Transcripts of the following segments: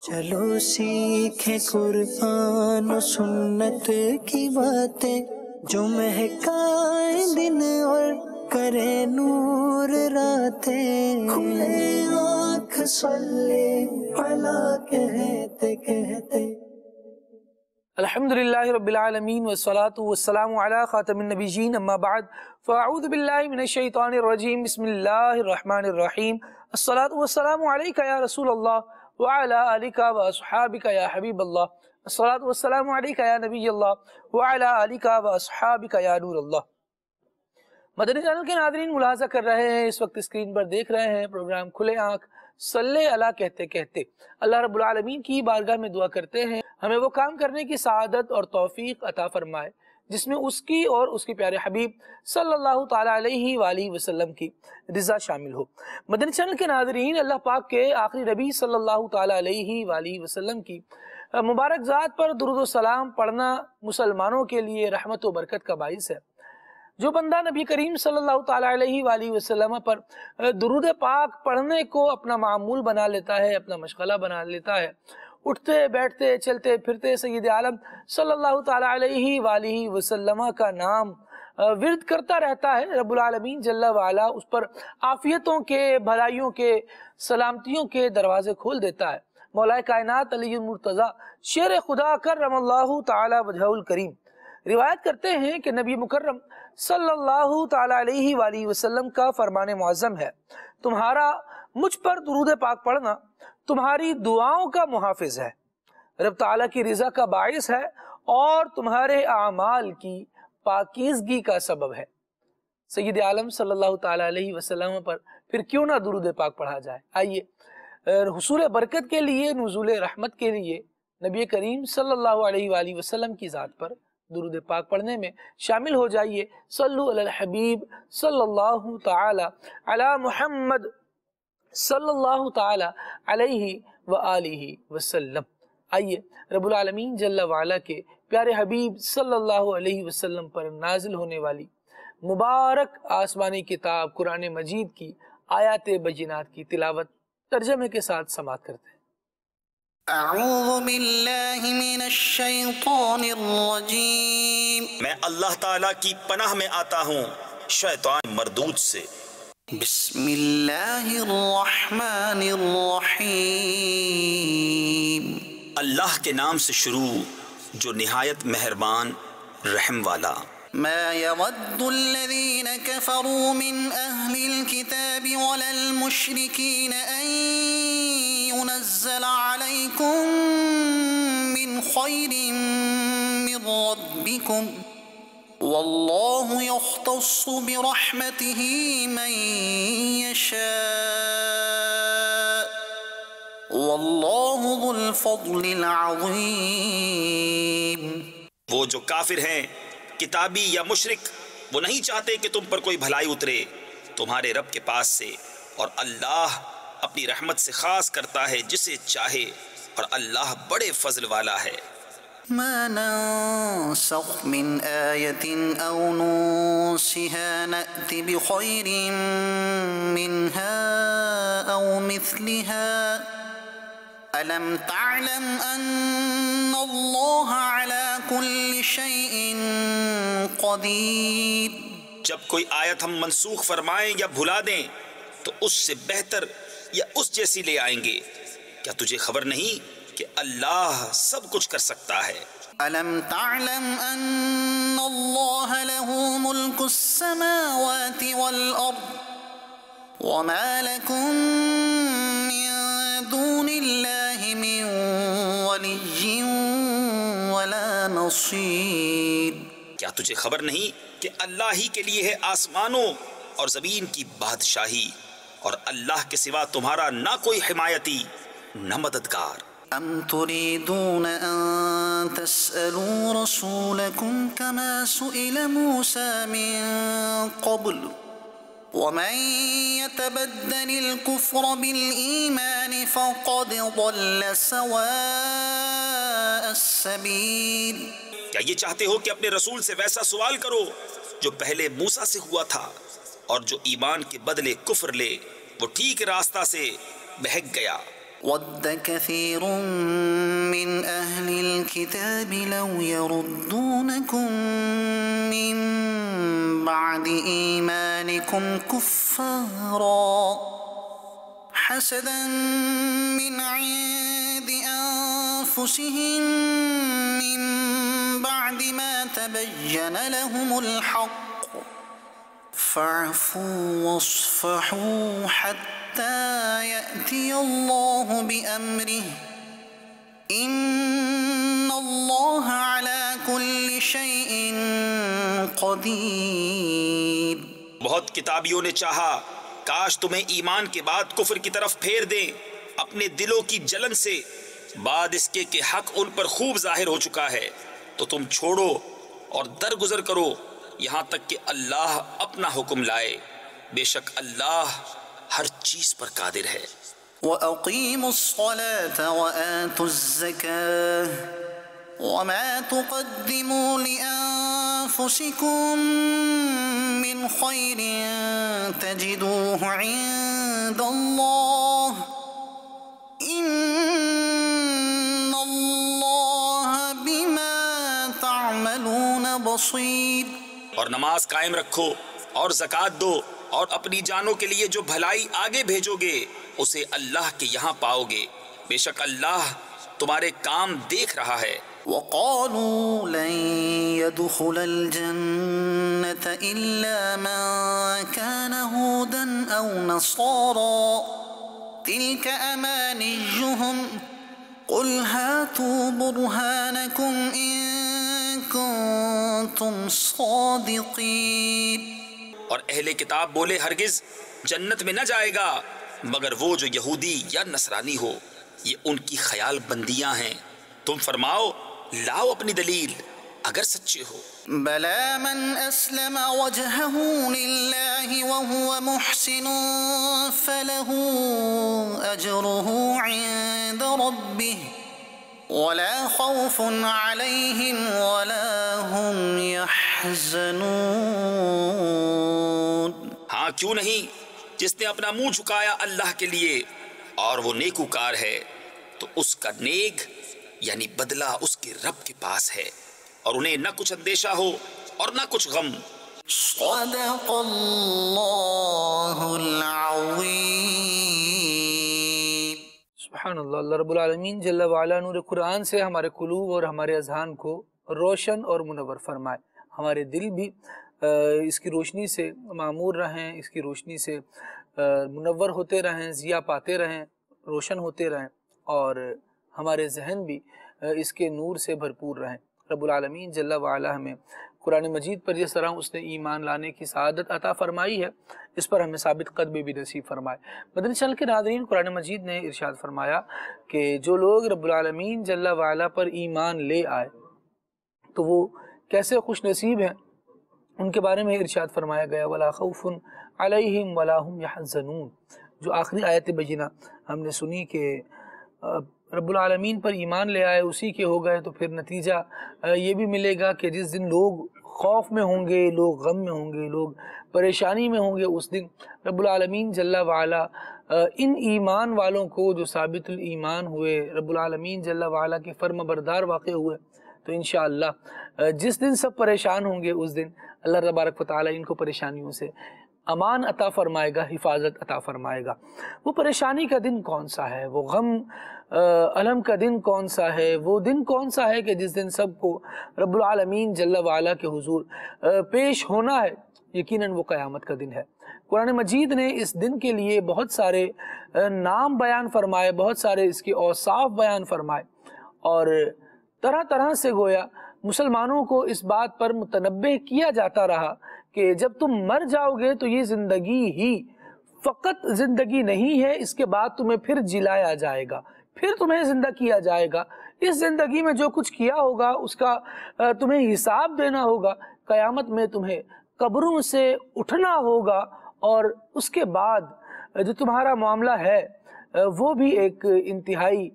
چلو سیکھیں قرآن و سنت کی باتیں جو مہکائیں دن اور کرے نور راتیں، کھلے آنکھ صلی علی کہتے کہتے۔ الحمدللہ رب العالمین والصلاة والسلام علی خاتم النبیین، اما بعد فاعوذ باللہ من الشیطان الرجیم، بسم اللہ الرحمن الرحیم۔ الصلاة والسلام علیکہ یا رسول اللہ وعلی آلکہ واصحابکہ یا حبیب اللہ، الصلاة والسلام علیکہ یا نبی اللہ وعلی آلکہ واصحابکہ یا نور اللہ۔ مدنی چینل کے ناظرین ملاحظہ کر رہے ہیں، اس وقت اسکرین پر دیکھ رہے ہیں پروگرام کھلے آنکھ صلی اللہ کہتے کہتے۔ اللہ رب العالمین کی بارگاہ میں دعا کرتے ہیں ہمیں وہ کام کرنے کی سعادت اور توفیق عطا فرمائے جس میں اس کی اور اس کے پیارے حبیب صلی اللہ تعالیٰ علیہ وآلہ وسلم کی رضا شامل ہو۔ مدنی چینل کے ناظرین، اللہ پاک کے آخری نبی صلی اللہ تعالیٰ علیہ وآلہ وسلم کی مبارک ذات پر درود و سلام پڑھنا مسلمانوں کے لیے رحمت و برکت کا باعث ہے۔ جو بندہ نبی کریم صلی اللہ تعالیٰ علیہ وآلہ وسلم پر درود پاک پڑھنے کو اپنا معمول بنا لیتا ہے، اپنا مشغلہ بنا لیتا ہے، اٹھتے بیٹھتے چلتے پھرتے سید عالم صلی اللہ تعالیٰ علیہ وآلہ وسلم کا نام ورد کرتا رہتا ہے، رب العالمین جل وعلا اس پر عافیتوں کے، بھلائیوں کے، سلامتیوں کے دروازے کھول دیتا ہے۔ مولا کائنات علی المرتضیٰ شیر خدا کرم اللہ تعالی وجہہ الکریم روایت کرتے ہیں کہ نبی مکرم صلی اللہ تعالیٰ علیہ وآلہ وسلم کا فرمان معظم ہے، تمہارا مجھ پر درود پاک پڑھنا تمہاری دعاؤں کا محافظ ہے، رب تعالیٰ کی رضا کا باعث ہے اور تمہارے اعمال کی پاکیزگی کا سبب ہے۔ سید عالم صلی اللہ تعالیٰ علیہ وسلم پر پھر کیوں نہ درود پاک پڑھا جائے؟ آئیے حصول برکت کے لیے، نزول رحمت کے لیے نبی کریم صلی اللہ علیہ وآلہ وسلم کی ذات پر درود پاک پڑھنے میں شامل ہو جائیے۔ صلو علی الحبیب صلی اللہ تعالی علی محمد صلی اللہ تعالی علیہ وآلہ وسلم۔ آئیے رب العالمین جل وعلا کے پیارے حبیب صلی اللہ علیہ وسلم پر نازل ہونے والی مبارک آسمانی کتاب قرآن مجید کی آیات بینات کی تلاوت ترجمے کے ساتھ سماعت کرتے ہیں۔ اعوذ باللہ من الشیطان الرجیم، میں اللہ تعالیٰ کی پناہ میں آتا ہوں شیطان مردود سے۔ بسم اللہ الرحمن الرحیم، اللہ کے نام سے شروع جو نہایت مہربان رحم والا۔ ما يود الذين كفروا من أهل الكتاب ولا المشركين أن ينزل عليكم من خير من ربكم والله يختص برحمته من يشاء والله ذو الفضل العظيم۔ وہ جو کافر ہیں کتابی یا مشرک، وہ نہیں چاہتے کہ تم پر کوئی بھلائی اترے تمہارے رب کے پاس سے، اور اللہ اپنی رحمت سے خاص کرتا ہے جسے چاہے، اور اللہ بڑے فضل والا ہے۔ ما ننسخ من آية أو ننسها نأت بخير منها أو مثلها ألم تعلم أن الله على كل شيء قدير۔ جب کوئی آیت ہم منسوخ فرمائیں یا بھلا دیں تو اس سے بہتر یا اس جیسی لے آئیں گے۔ کیا تجھے خبر نہیں کہ اللہ سب کچھ کر سکتا ہے؟ ألم تعلم أن الله له ملك السماوات والأرض وما لكم من دون الله من ولي ولا نصير۔ کیا تجھے خبر نہیں کہ اللہ ہی کے لیے ہے آسمانوں اور زمین کی بادشاہی، اور اللہ کے سوا تمہارا نہ کوئی حمایتی نہ مددگار۔ ام تريدون ان تسألوا رسولكم كما سئل موسى من قبل ومن يتبدل الكفر بالإيمان فقد ضل سواء السبيل۔ کیا یہ چاہتے ہو کہ اپنے رسول سے ویسا سوال کرو جو پہلے موسیٰ سے ہوا تھا، اور جو ایمان کے بدلے کفر لے وہ ٹھیک راستہ سے بہک گیا۔ ود كثير من أهل الكتاب لو يردونكم من بعد إيمانكم كفارا حسدا من عند أنفسهم من بعد ما تبين لهم الحق فاعفوا واصفحوا حتى يأتي الله بأمره إن الله على كل شيء قدیر۔ بہت کتابیوں نے چاہا کاش تمہیں ایمان کے بعد کفر کی طرف پھیر دیں اپنے دلوں کی جلن سے، بعد اس کے کہ حق ان پر خوب ظاہر ہو چکا ہے، تو تم چھوڑو اور درگزر کرو یہاں تک کہ اللہ اپنا حکم لائے، بے شک اللہ ہر چیز پر قادر ہے۔ وَأَقِيمُوا الصَّلَاةَ وَآتُوا الزَّكَاةَ وَمَا تُقَدِّمُوا لِأَنفُسِكُم مِّنْ خَيْرٍ تَجِدُوهُ عِندَ اللَّهِ إِنَّ اللَّهَ بِمَا تَعْمَلُونَ بَصِيرٌ۔ اور نماز قائم رکھو اور زکوٰۃ دو اور اپنی جانوں کے لیے جو بھلائی آگے بھیجو گے اسے اللہ کے یہاں پاؤ گے، بے شک اللہ تمہارے کام دیکھ رہا ہے۔ وَقَالُوا لَن يَدْخُلَ الْجَنَّةَ إِلَّا مَن كَانَ هُودًا أَوْ نَصَارَىٰ تِلْكَ أَمَانِيُّهُمْ قُلْ هَاتُوا بُرْهَانَكُمْ إِن كُنتُمْ صَادِقِينَ۔ اور اہل کتاب بولے ہرگز جنت میں نہ جائے گا مگر وہ جو یہودی یا نصرانی ہو، یہ ان کی خیال بندیاں ہیں، تم فرماؤ لاؤ اپنی دلیل اگر سچے ہو۔ بَلَىٰ مَنْ أَسْلَمَ وَجْهَهُ لِلَّهِ وَهُوَ مُحْسِنٌ فَلَهُ أَجْرُهُ عِندَ رَبِّهِ وَلَا خَوْفٌ عَلَيْهِمْ وَلَا هُمْ يَحْزَنُونَ۔ ہاں کیوں نہیں، جس نے اپنا منہ جھکایا اللہ کے لیے اور وہ نیکوکار ہے تو اس کا نیک یعنی بدلہ اس کے رب کے پاس ہے، اور انہیں نہ کچھ اندیشہ ہو اور نہ کچھ غم۔ صدق اللہ العظیم۔ سبحان اللہ۔ اللہ رب العالمین جل وعلا نور قرآن سے ہمارے قلوب اور ہمارے اذہان کو روشن اور منور فرمائے، ہمارے دل بھی اس کی روشنی سے معمور رہیں، اس کی روشنی سے منور ہوتے رہیں، ضیاء پاتے رہیں، روشن ہوتے رہیں، اور ہمارے ذہن بھی اس کے نور سے بھرپور رہیں۔ رب العالمین جل وعلا ہمیں قرآن مجید پر جس طرح اس نے ایمان لانے کی سعادت عطا فرمائی ہے، اس پر ہمیں ثابت قدمی بھی نصیب فرمائے۔ مدنی چینل کے ناظرین، قرآن مجید نے ارشاد فرمایا کہ جو لوگ رب العالمین جل وعلا پر ایمان لے آئے تو وہ کیسے خوش نصیب ہیں، ان کے بارے میں ارشاد فرمایا گیا وَلَا خَوْفٌ عَلَيْهِمْ وَلَا هُمْ يَحْزَنُونَ۔ جو آخری آیت بینہ ہم نے سنی کہ رب العالمین پر ایمان لے آئے اسی کے ہو گئے، تو پھر نتیجہ یہ بھی ملے گا کہ جس دن لوگ خوف میں ہوں گے، لوگ غم میں ہوں گے، لوگ پریشانی میں ہوں گے، اس دن رب العالمین جل وعلا ان ایمان والوں کو جو ثابت الایمان ہوئے، رب العالمین جل وعلا کے فرما بردار واقع ہوئے، تو انشاءاللہ جس دن سب پریشان ہوں گے اس دن اللہ تبارک و تعالی ان کو پریشانیوں سے امان عطا فرمائے گا، حفاظت عطا فرمائے گا۔ وہ پریشانی کا دن کون سا ہے، وہ غم علم کا دن کون سا ہے، وہ دن کون سا ہے کہ جس دن سب کو رب العالمین جل وعلا کے حضور پیش ہونا ہے؟ یقیناً وہ قیامت کا دن ہے۔ قرآن مجید نے اس دن کے لیے بہت سارے نام بیان فرمائے، بہت سارے اس کے اوصاف بیان فرمائے، اور طرح طرح سے گویا مسلمانوں کو اس بات پر متنبہ کیا جاتا رہا کہ جب تم مر جاؤ گے تو یہ زندگی ہی فقط زندگی نہیں ہے، اس کے بعد تمہیں پھر جلایا جائے گا، پھر تمہیں زندہ کیا جائے گا، اس زندگی میں جو کچھ کیا ہوگا اس کا تمہیں حساب دینا ہوگا، قیامت میں تمہیں قبروں سے اٹھنا ہوگا، اور اس کے بعد جو تمہارا معاملہ ہے وہ بھی ایک انتہائی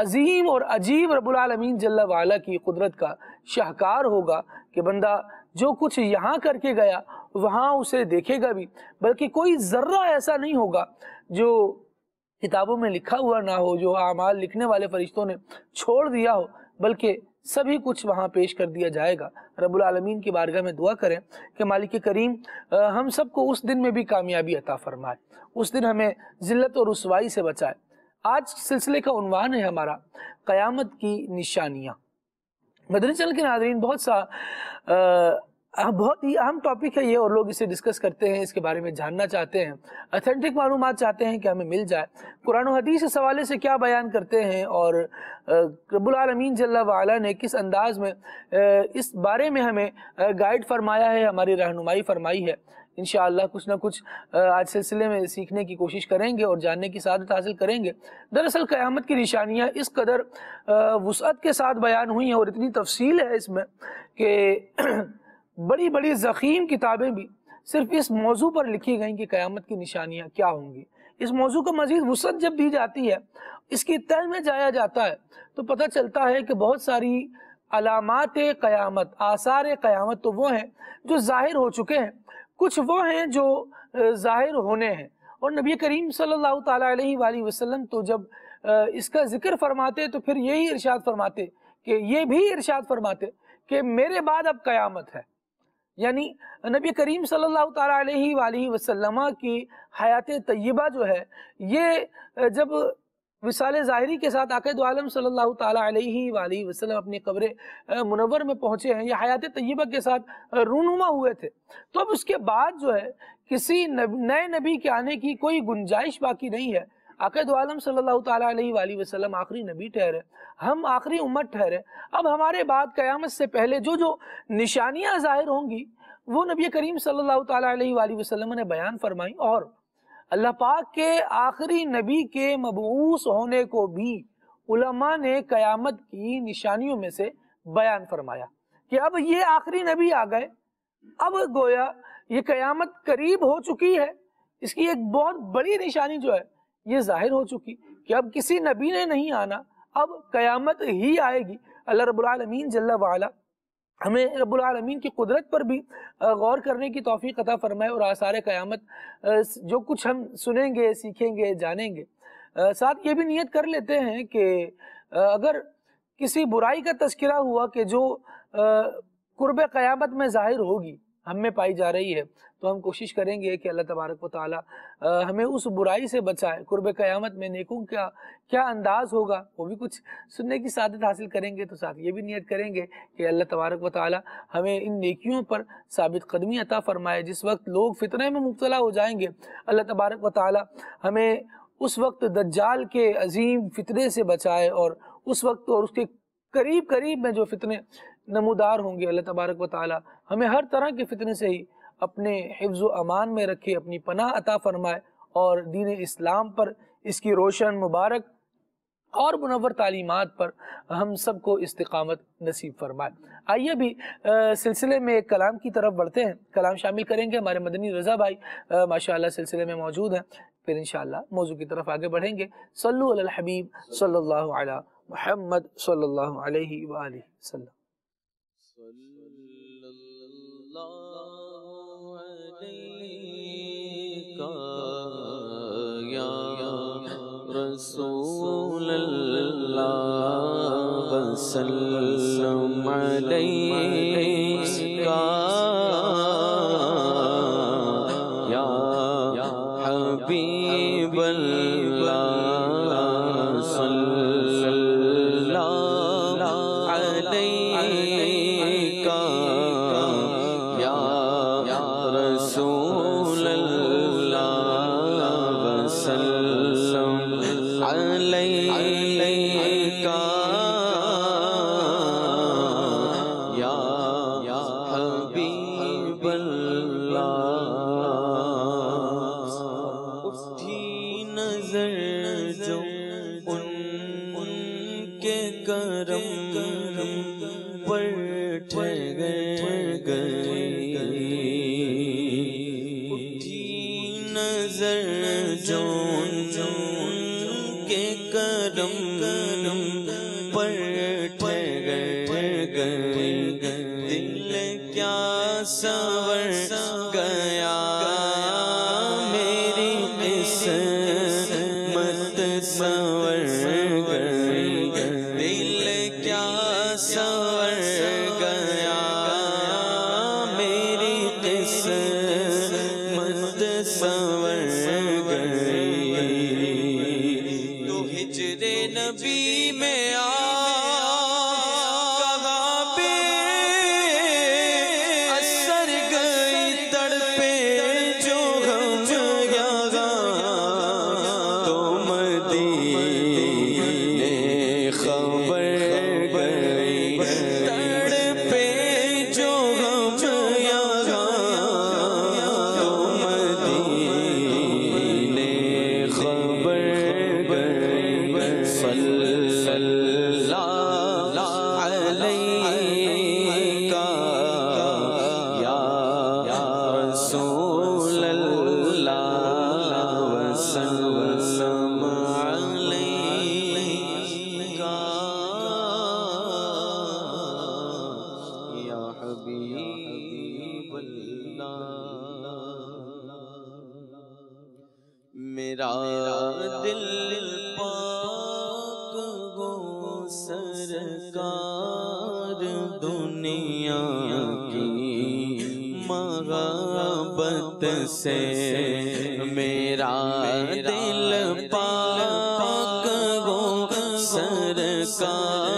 عظیم اور عجیب رب العالمین جل وعلا کی قدرت کا شاہکار ہوگا کہ بندہ جو کچھ یہاں کر کے گیا وہاں اسے دیکھے گا بھی، بلکہ کوئی ذرہ ایسا نہیں ہوگا جو کتابوں میں لکھا ہوا نہ ہو، جو اعمال لکھنے والے فرشتوں نے چھوڑ دیا ہو، بلکہ سبھی کچھ وہاں پیش کر دیا جائے گا۔ رب العالمین کی بارگاہ میں دعا کریں کہ مالک کریم ہم سب کو اس دن میں بھی کامیابی عطا فرمائے، اس دن ہمیں ذلت اور رسوائی سے بچائے۔ آج سلسلے کا عنوان ہے ہمارا قیامت کی نشانیاں۔ مدنی چینل کے ناظرین، بہت ہی اہم ٹاپک ہے یہ، اور لوگ اسے ڈسکس کرتے ہیں، اس کے بارے میں جاننا چاہتے ہیں، اتھینٹک معلومات چاہتے ہیں کہ ہمیں مل جائے۔ قرآن و حدیث اس حوالے سے کیا بیان کرتے ہیں، اور رب العالمین جل وعلا نے کس انداز میں اس بارے میں ہمیں گائیڈ فرمایا ہے، ہماری رہنمائی فرمائی ہے۔ انشاءاللہ کچھ نہ کچھ آج سلسلے میں سیکھنے کی کوشش کریں گے اور جاننے کی سعادت حاصل کریں گے۔ دراصل قیامت کی نشانیاں اس قدر وسعت کے ساتھ بیان ہوئی ہیں اور اتنی تفصیل ہے اس میں کہ بڑی بڑی ضخیم کتابیں بھی صرف اس موضوع پر لکھی گئیں کہ قیامت کی نشانیاں کیا ہوں گی۔ اس موضوع کو مزید وسعت جب دی جاتی ہے، اس کی تہ میں جایا جاتا ہے، تو پتہ چلتا ہے کہ بہت ساری علامات قیامت، آثار قیامت تو وہ ہیں جو ظاہر ہو چکے ہیں، کچھ وہ ہیں جو ظاہر ہونے ہیں۔ اور نبی کریم صلی اللہ تعالیٰ علیہ وآلہ وسلم تو جب اس کا ذکر فرماتے تو پھر یہی ارشاد فرماتے کہ یہ بھی ارشاد فرماتے کہ میرے بعد اب قیامت ہے۔ یعنی نبی کریم صلی اللہ تعالیٰ علیہ وآلہ وسلم کی حیات طیبہ جو ہے، یہ جب وصال ظاہری کے ساتھ آقا دو عالم صلی اللہ تعالیٰ علیہ وآلہ وسلم اپنی قبر منور میں پہنچے ہیں، یہ حیات طیبہ کے ساتھ رونما ہوئے تھے، تو اب اس کے بعد جو ہے کسی نئے نبی کے آنے کی کوئی گنجائش باقی نہیں ہے۔ آقا دو عالم صلی اللہ تعالیٰ علیہ وآلہ وسلم آخری نبی ٹھہرے، ہم آخری امت ٹھہرے۔ اب ہمارے بعد قیامت سے پہلے جو نشانیاں ظاہر ہوں گی وہ نبی کریم صلی اللہ تعالیٰ علیہ وآلہ وسلم نے بیان فرمائی، اور اللہ پاک کے آخری نبی کے مبعوث ہونے کو بھی علماء نے قیامت کی نشانیوں میں سے بیان فرمایا کہ اب یہ آخری نبی آ گئے، اب گویا یہ قیامت قریب ہو چکی ہے۔ اس کی ایک بہت بڑی نشانی جو ہے یہ ظاہر ہو چکی کہ اب کسی نبی نے نہیں آنا، اب قیامت ہی آئے گی۔ اللہ رب العالمین جل وعلا ہمیں رب العالمین کی قدرت پر بھی غور کرنے کی توفیق عطا فرمائے، اور آثار قیامت جو کچھ ہم سنیں گے، سیکھیں گے، جانیں گے، ساتھ یہ بھی نیت کر لیتے ہیں کہ اگر کسی برائی کا تذکرہ ہوا کہ جو قرب قیامت میں ظاہر ہوگی، ہم میں پائی جا رہی ہے، تو ہم کوشش کریں گے کہ اللہ تبارک و تعالی ہمیں اس برائی سے بچائے۔ قرب قیامت میں نیکوں کا کیا انداز ہوگا وہ بھی کچھ سننے کی سعادت حاصل کریں گے، تو ساتھ یہ بھی نیت کریں گے کہ اللہ تبارک و تعالی ہمیں ان نیکیوں پر ثابت قدمی عطا فرمائے۔ جس وقت لوگ فتنے میں مبتلا ہو جائیں گے، اللہ تبارک و تعالی ہمیں اس وقت دجال کے عظیم فتنے سے بچائے، اور اس وقت اور اس کے قریب قریب میں جو فتنے نمودار ہوں گے، اللہ تبارک و تعالی ہمیں ہر طرح کے فتنے سے ہی اپنے حفظ و امان میں رکھے، اپنی پناہ عطا فرمائے، اور دین اسلام پر، اس کی روشن مبارک اور منور تعلیمات پر ہم سب کو استقامت نصیب فرمائے۔ آئیے بھی سلسلے میں ایک کلام کی طرف بڑھتے ہیں، کلام شامل کریں گے، ہمارے مدنی رضا بھائی ماشاءاللہ سلسلے میں موجود ہیں، پھر انشاءاللہ موضوع کی طرف آگے بڑھیں گے۔ صلو علی الحبیب صلی اللہ علی محمد صلی اللہ علیہ وآلہ وسلم۔ رسول اللہ وسلم علیک یا حبیب اللہ صلی اللہ علیک یا رسول اللہ وسلم علیک یا حبیب اللہ۔ اٹھی نظر جو ان کے کرم پر ٹھہر گئی، اٹھی نظر جو کرم پر ٹھہر گئے، دل کیا سنور گیا، میری قسمت سنور گیا میری قسمت سنور گئی تو ہجر نبی میں میرا دل پاک گو سرکار دنیا کی محبت سے میرا دل پاک گو سرکار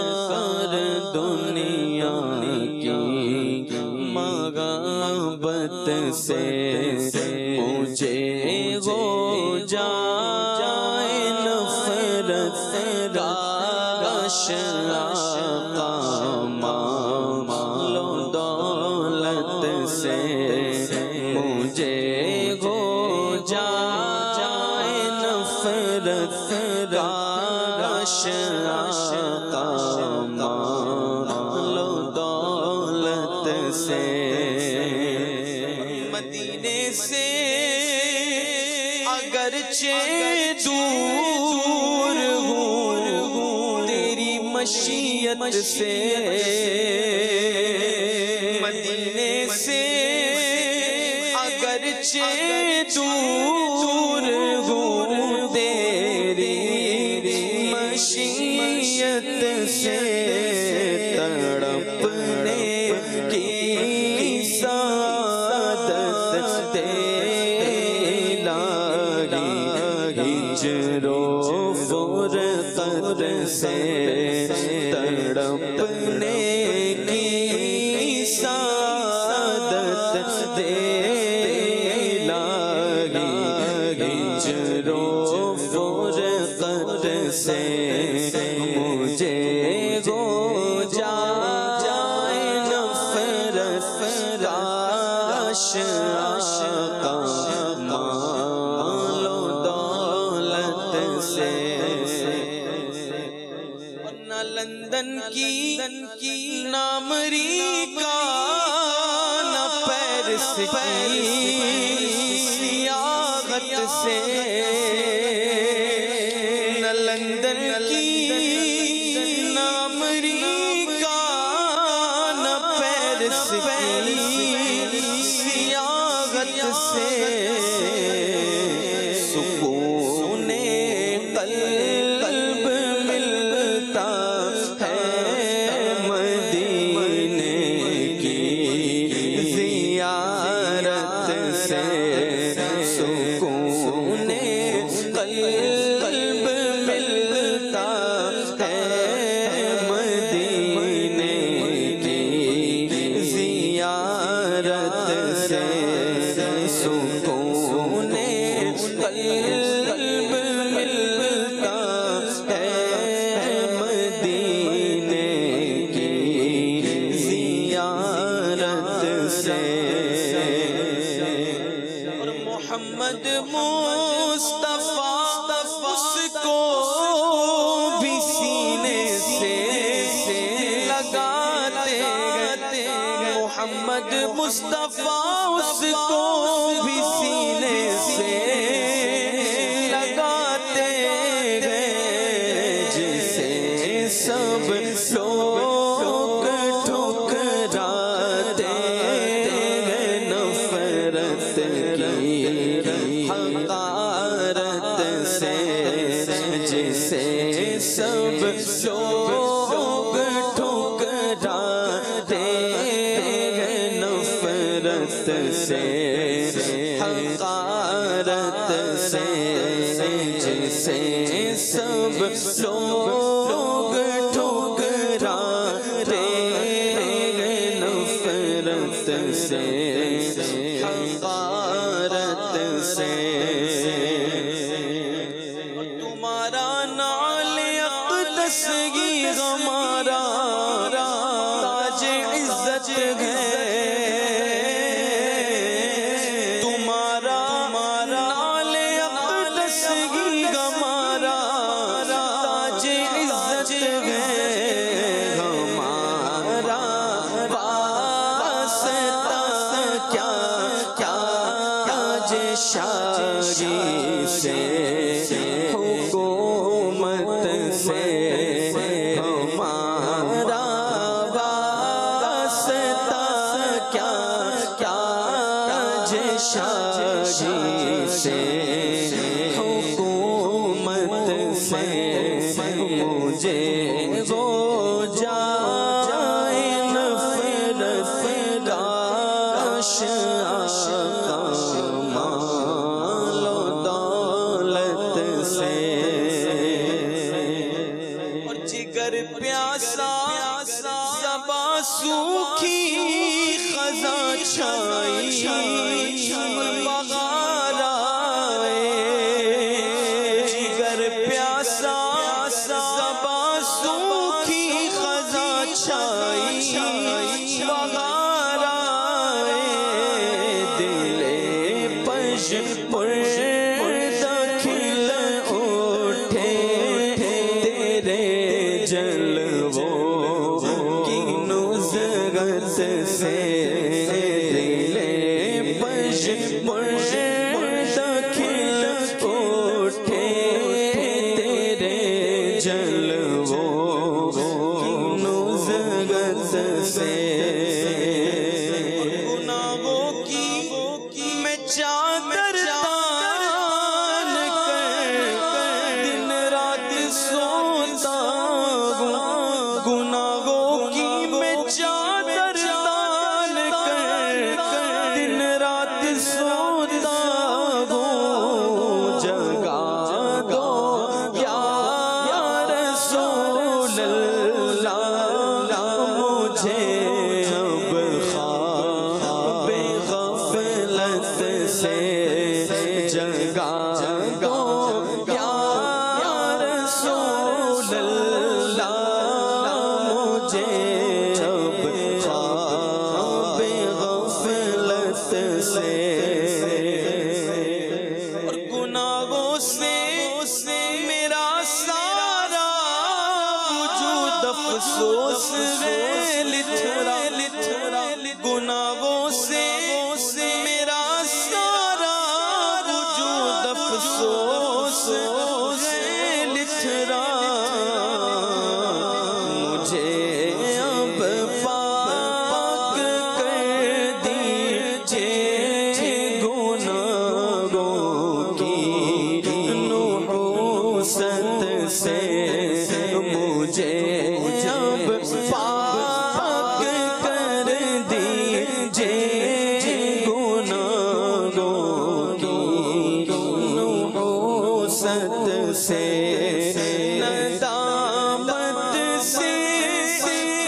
دنیا کی محبت سے مجھے ہو جائے نفرت کاش آقا مال و دولت سے مجھے ہو جائے نفرت کاش آقا مال و دولت سے مدینے سے اگرچہ دور ہوں تیری مشیت سے مدینے سے اگرچہ دور ہوں تیری مشیت سے تڑپنے کی سعادت ہجر و فرقت سے تڑپنے کی سعادت دے لاگی ہجر و فرقت سے مجھے ہو جائے نفرت کاش آقا مال و دولت سے نہ لندن کی نہ امریکہ نہ پیرس کی سیاحت سے نہ لندن کی نہ امریکہ نہ پیرس کی سیاحت سے سکون قلب ملتا ہے مدینے کی زیارت سے سکون قلب ملتا ہے مدینے کی زیارت سے سکون قلب ملتا ہے مدینے کی زیارت سے اور محمد مصطفیٰ اس کو بھی سینے سے لگاتے محمد مصطفیٰ اس کو بھی سینے سے لگاتے جسے سب لوگ ٹھکراتے نفرت کی حقارت سے جسے سب لوگ ٹھکراتے حقارت سے تمہارا نال اقدس گی ہمارا تاج عزت ہے تمہارا نال اقدس گی ہمارا تاج عزت ہے ہمارا واسطہ کیا شاگی سے حکومت سے ہمارا واسطہ کیا شاگی سے حکومت سے مجھے وہ جائے نفرت کاش پیاسا زباں سوکھی خزاں چھائی بغار آئے جگر پیاسا زباں سوکھی خزاں چھائی بغار آئے دل پش پر سے دل پش پر داخل اٹھے تیرے جلووں کی نزغت سے گناہوں کی میں چادر تان کر دن رات سوتا ہوں گناہوں کی میں چادر دن رات سوتا ہوں جگا دو یا رسول اللہ مجھے اب خواب غفلت سے جگا دو یا رسول اللہ مجھے اب خواب غفلت سے اور گناہوں سے میرا سارا وجود افسوس ہے لتھڑا گناہوں سے میرا سارا وجود افسوس ہے لتھڑا مجھے اب پاک کر دیجئے گناہوں کی نحوست سے مجھے اب پاک کر دیجئے گناہوں کی نحوست سے ندامت سے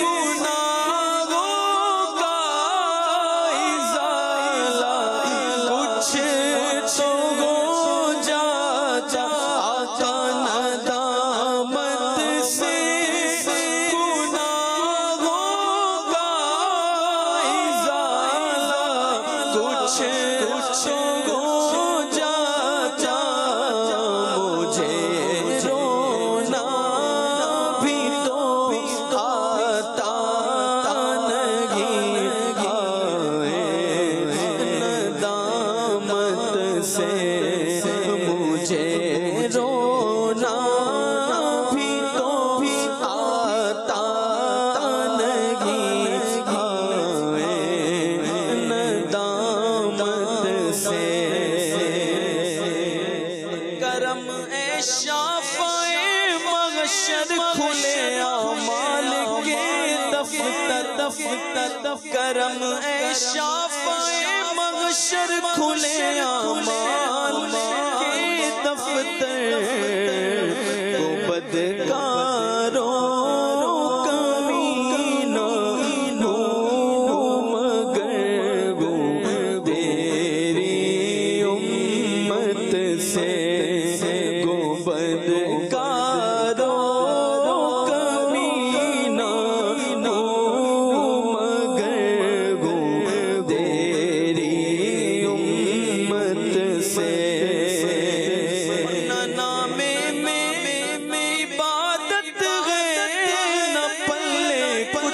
گناہوں کا ازالہ کچھ تو ہو جاتا آقا ندامت سے گناہوں کا ازالہ کچھ تو ہو جاتا مجھے رونا بھی تو آتا نہیں ندامت سے مجھے رونا بھی تو آتا نہیں ندامت سے کرم اے شافع محشر کھلے اعمال کے دفتر کرم اے شافع محشر کھلے اعمال کے دفتر کو بدکاروں کمینوں مگر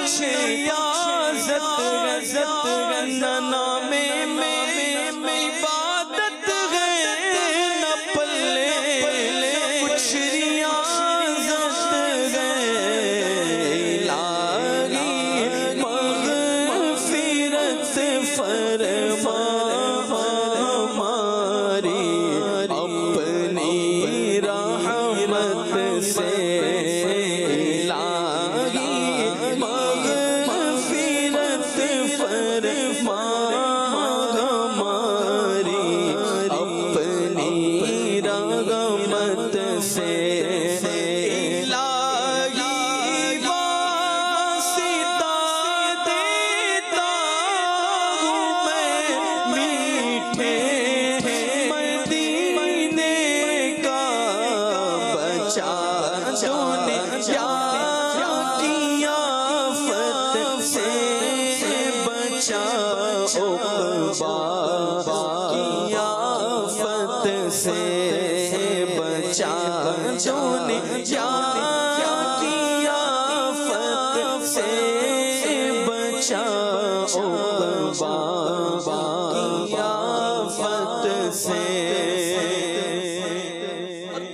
کچھ یازت غزت نہ نام عبادت ہے نہ پلے کچھ ریاضت ہے الہی مغفرت فرما ہماری اپنی رحمت سے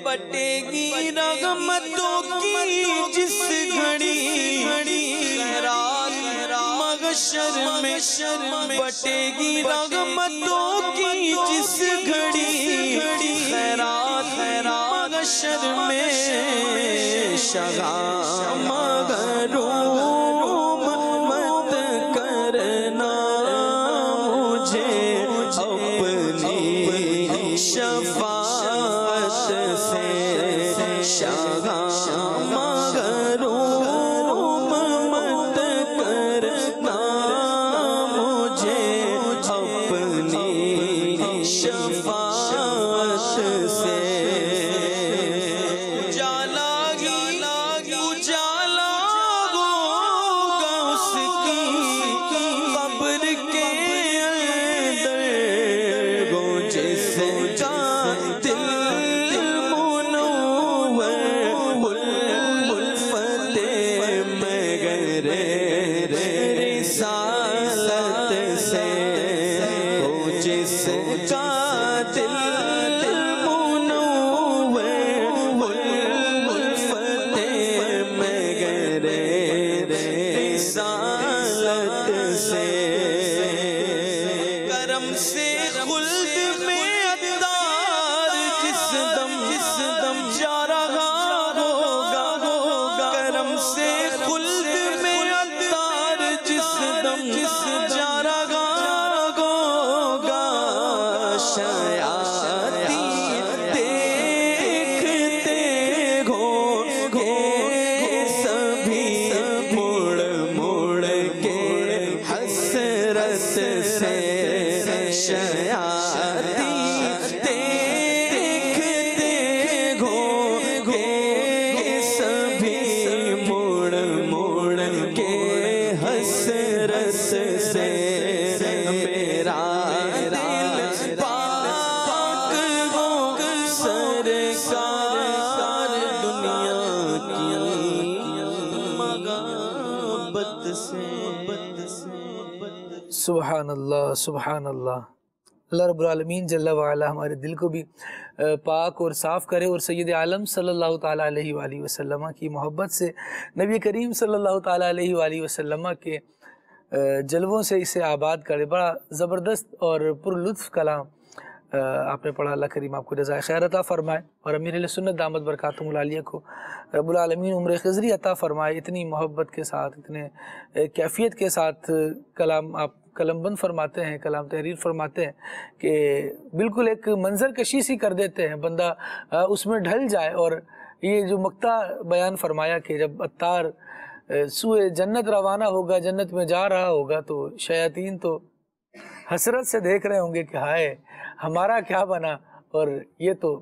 بٹے گی رغمتوں کی جس گھڑی خیرات محشر میں بٹے گی رغمتوں کی جس گھڑی خیرات محشر میں شغام محروم مت کرنا مجھے اپنی شفاعت سے شغام محروم مت کرنا مجھے اپنی شفاعت سے سبحان اللہ سبحان اللہ۔ اللہ رب العالمین جل وعلا ہمارے دل کو بھی پاک اور صاف کرے اور سید عالم صلی اللہ تعالیٰ علیہ وآلہ وسلم کی محبت سے نبی کریم صلی اللہ تعالیٰ علیہ وآلہ وسلم کے جلووں سے اسے آباد کرے۔ بڑا زبردست اور پر لطف کلام آپ نے پڑھا، اللہ کریم آپ کو جزائے خیر عطا فرمائے، اور امیر اہل سنت دامت برکاتہم العالیہ کو رب العالمین عمر خضری عطا فرمائے۔ اتنی محبت کے ساتھ، اتنے کیفیت کے ساتھ کلام آپ قلم بند فرماتے ہیں، کلام تحریر فرماتے ہیں کہ بالکل ایک منظر کشی سی کر دیتے ہیں، بندہ اس میں ڈھل جائے۔ اور یہ جو مقطع بیان فرمایا کہ جب عطار سوئے جنت روانہ ہوگا، جنت میں جا رہا ہوگا، تو شیاطین تو حسرت سے دیکھ رہے ہوں گے کہ ہائے ہمارا کیا بنا، اور یہ تو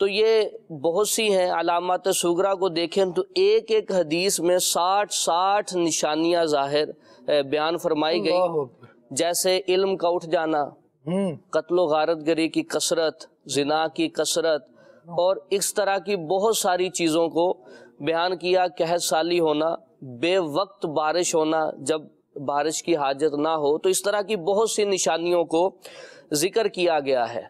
تو یہ بہت سی ہیں علامات صغریٰ کو دیکھیں تو ایک ایک حدیث میں 60 نشانیاں ظاہر بیان فرمائی گئی، جیسے علم کا اٹھ جانا، قتل و غارت گری کی کثرت، زنا کی کثرت، اور اس طرح کی بہت ساری چیزوں کو بیان کیا، قحط سالی ہونا، بے وقت بارش ہونا جب بارش کی حاجت نہ ہو، تو اس طرح کی بہت سی نشانیوں کو ذکر کیا گیا ہے۔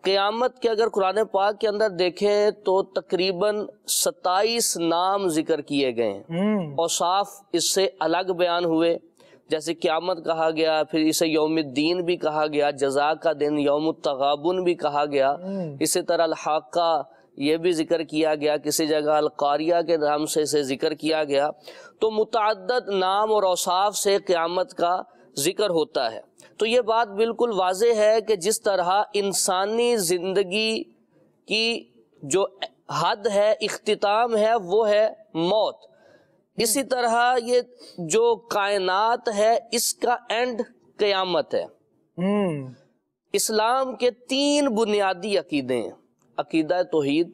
قیامت کے اگر قرآن پاک کے اندر دیکھیں تو تقریباً 27 نام ذکر کیے گئے ہیں، اوصاف اس سے الگ بیان ہوئے، جیسے قیامت کہا گیا، پھر اسے یوم الدین بھی کہا گیا، جزا کا دن، یوم التغابن بھی کہا گیا، اسی طرح الحاقہ یہ بھی ذکر کیا گیا، کسی جگہ القاریہ کے نام سے اسے ذکر کیا گیا۔ تو متعدد نام اور اوصاف سے قیامت کا ذکر ہوتا ہے۔ تو یہ بات بالکل واضح ہے کہ جس طرح انسانی زندگی کی جو حد ہے، اختتام ہے، وہ ہے موت، اسی طرح یہ جو کائنات ہے اس کا اینڈ قیامت ہے۔ اسلام کے 3 بنیادی عقیدے ہیں، عقیدہ توحید،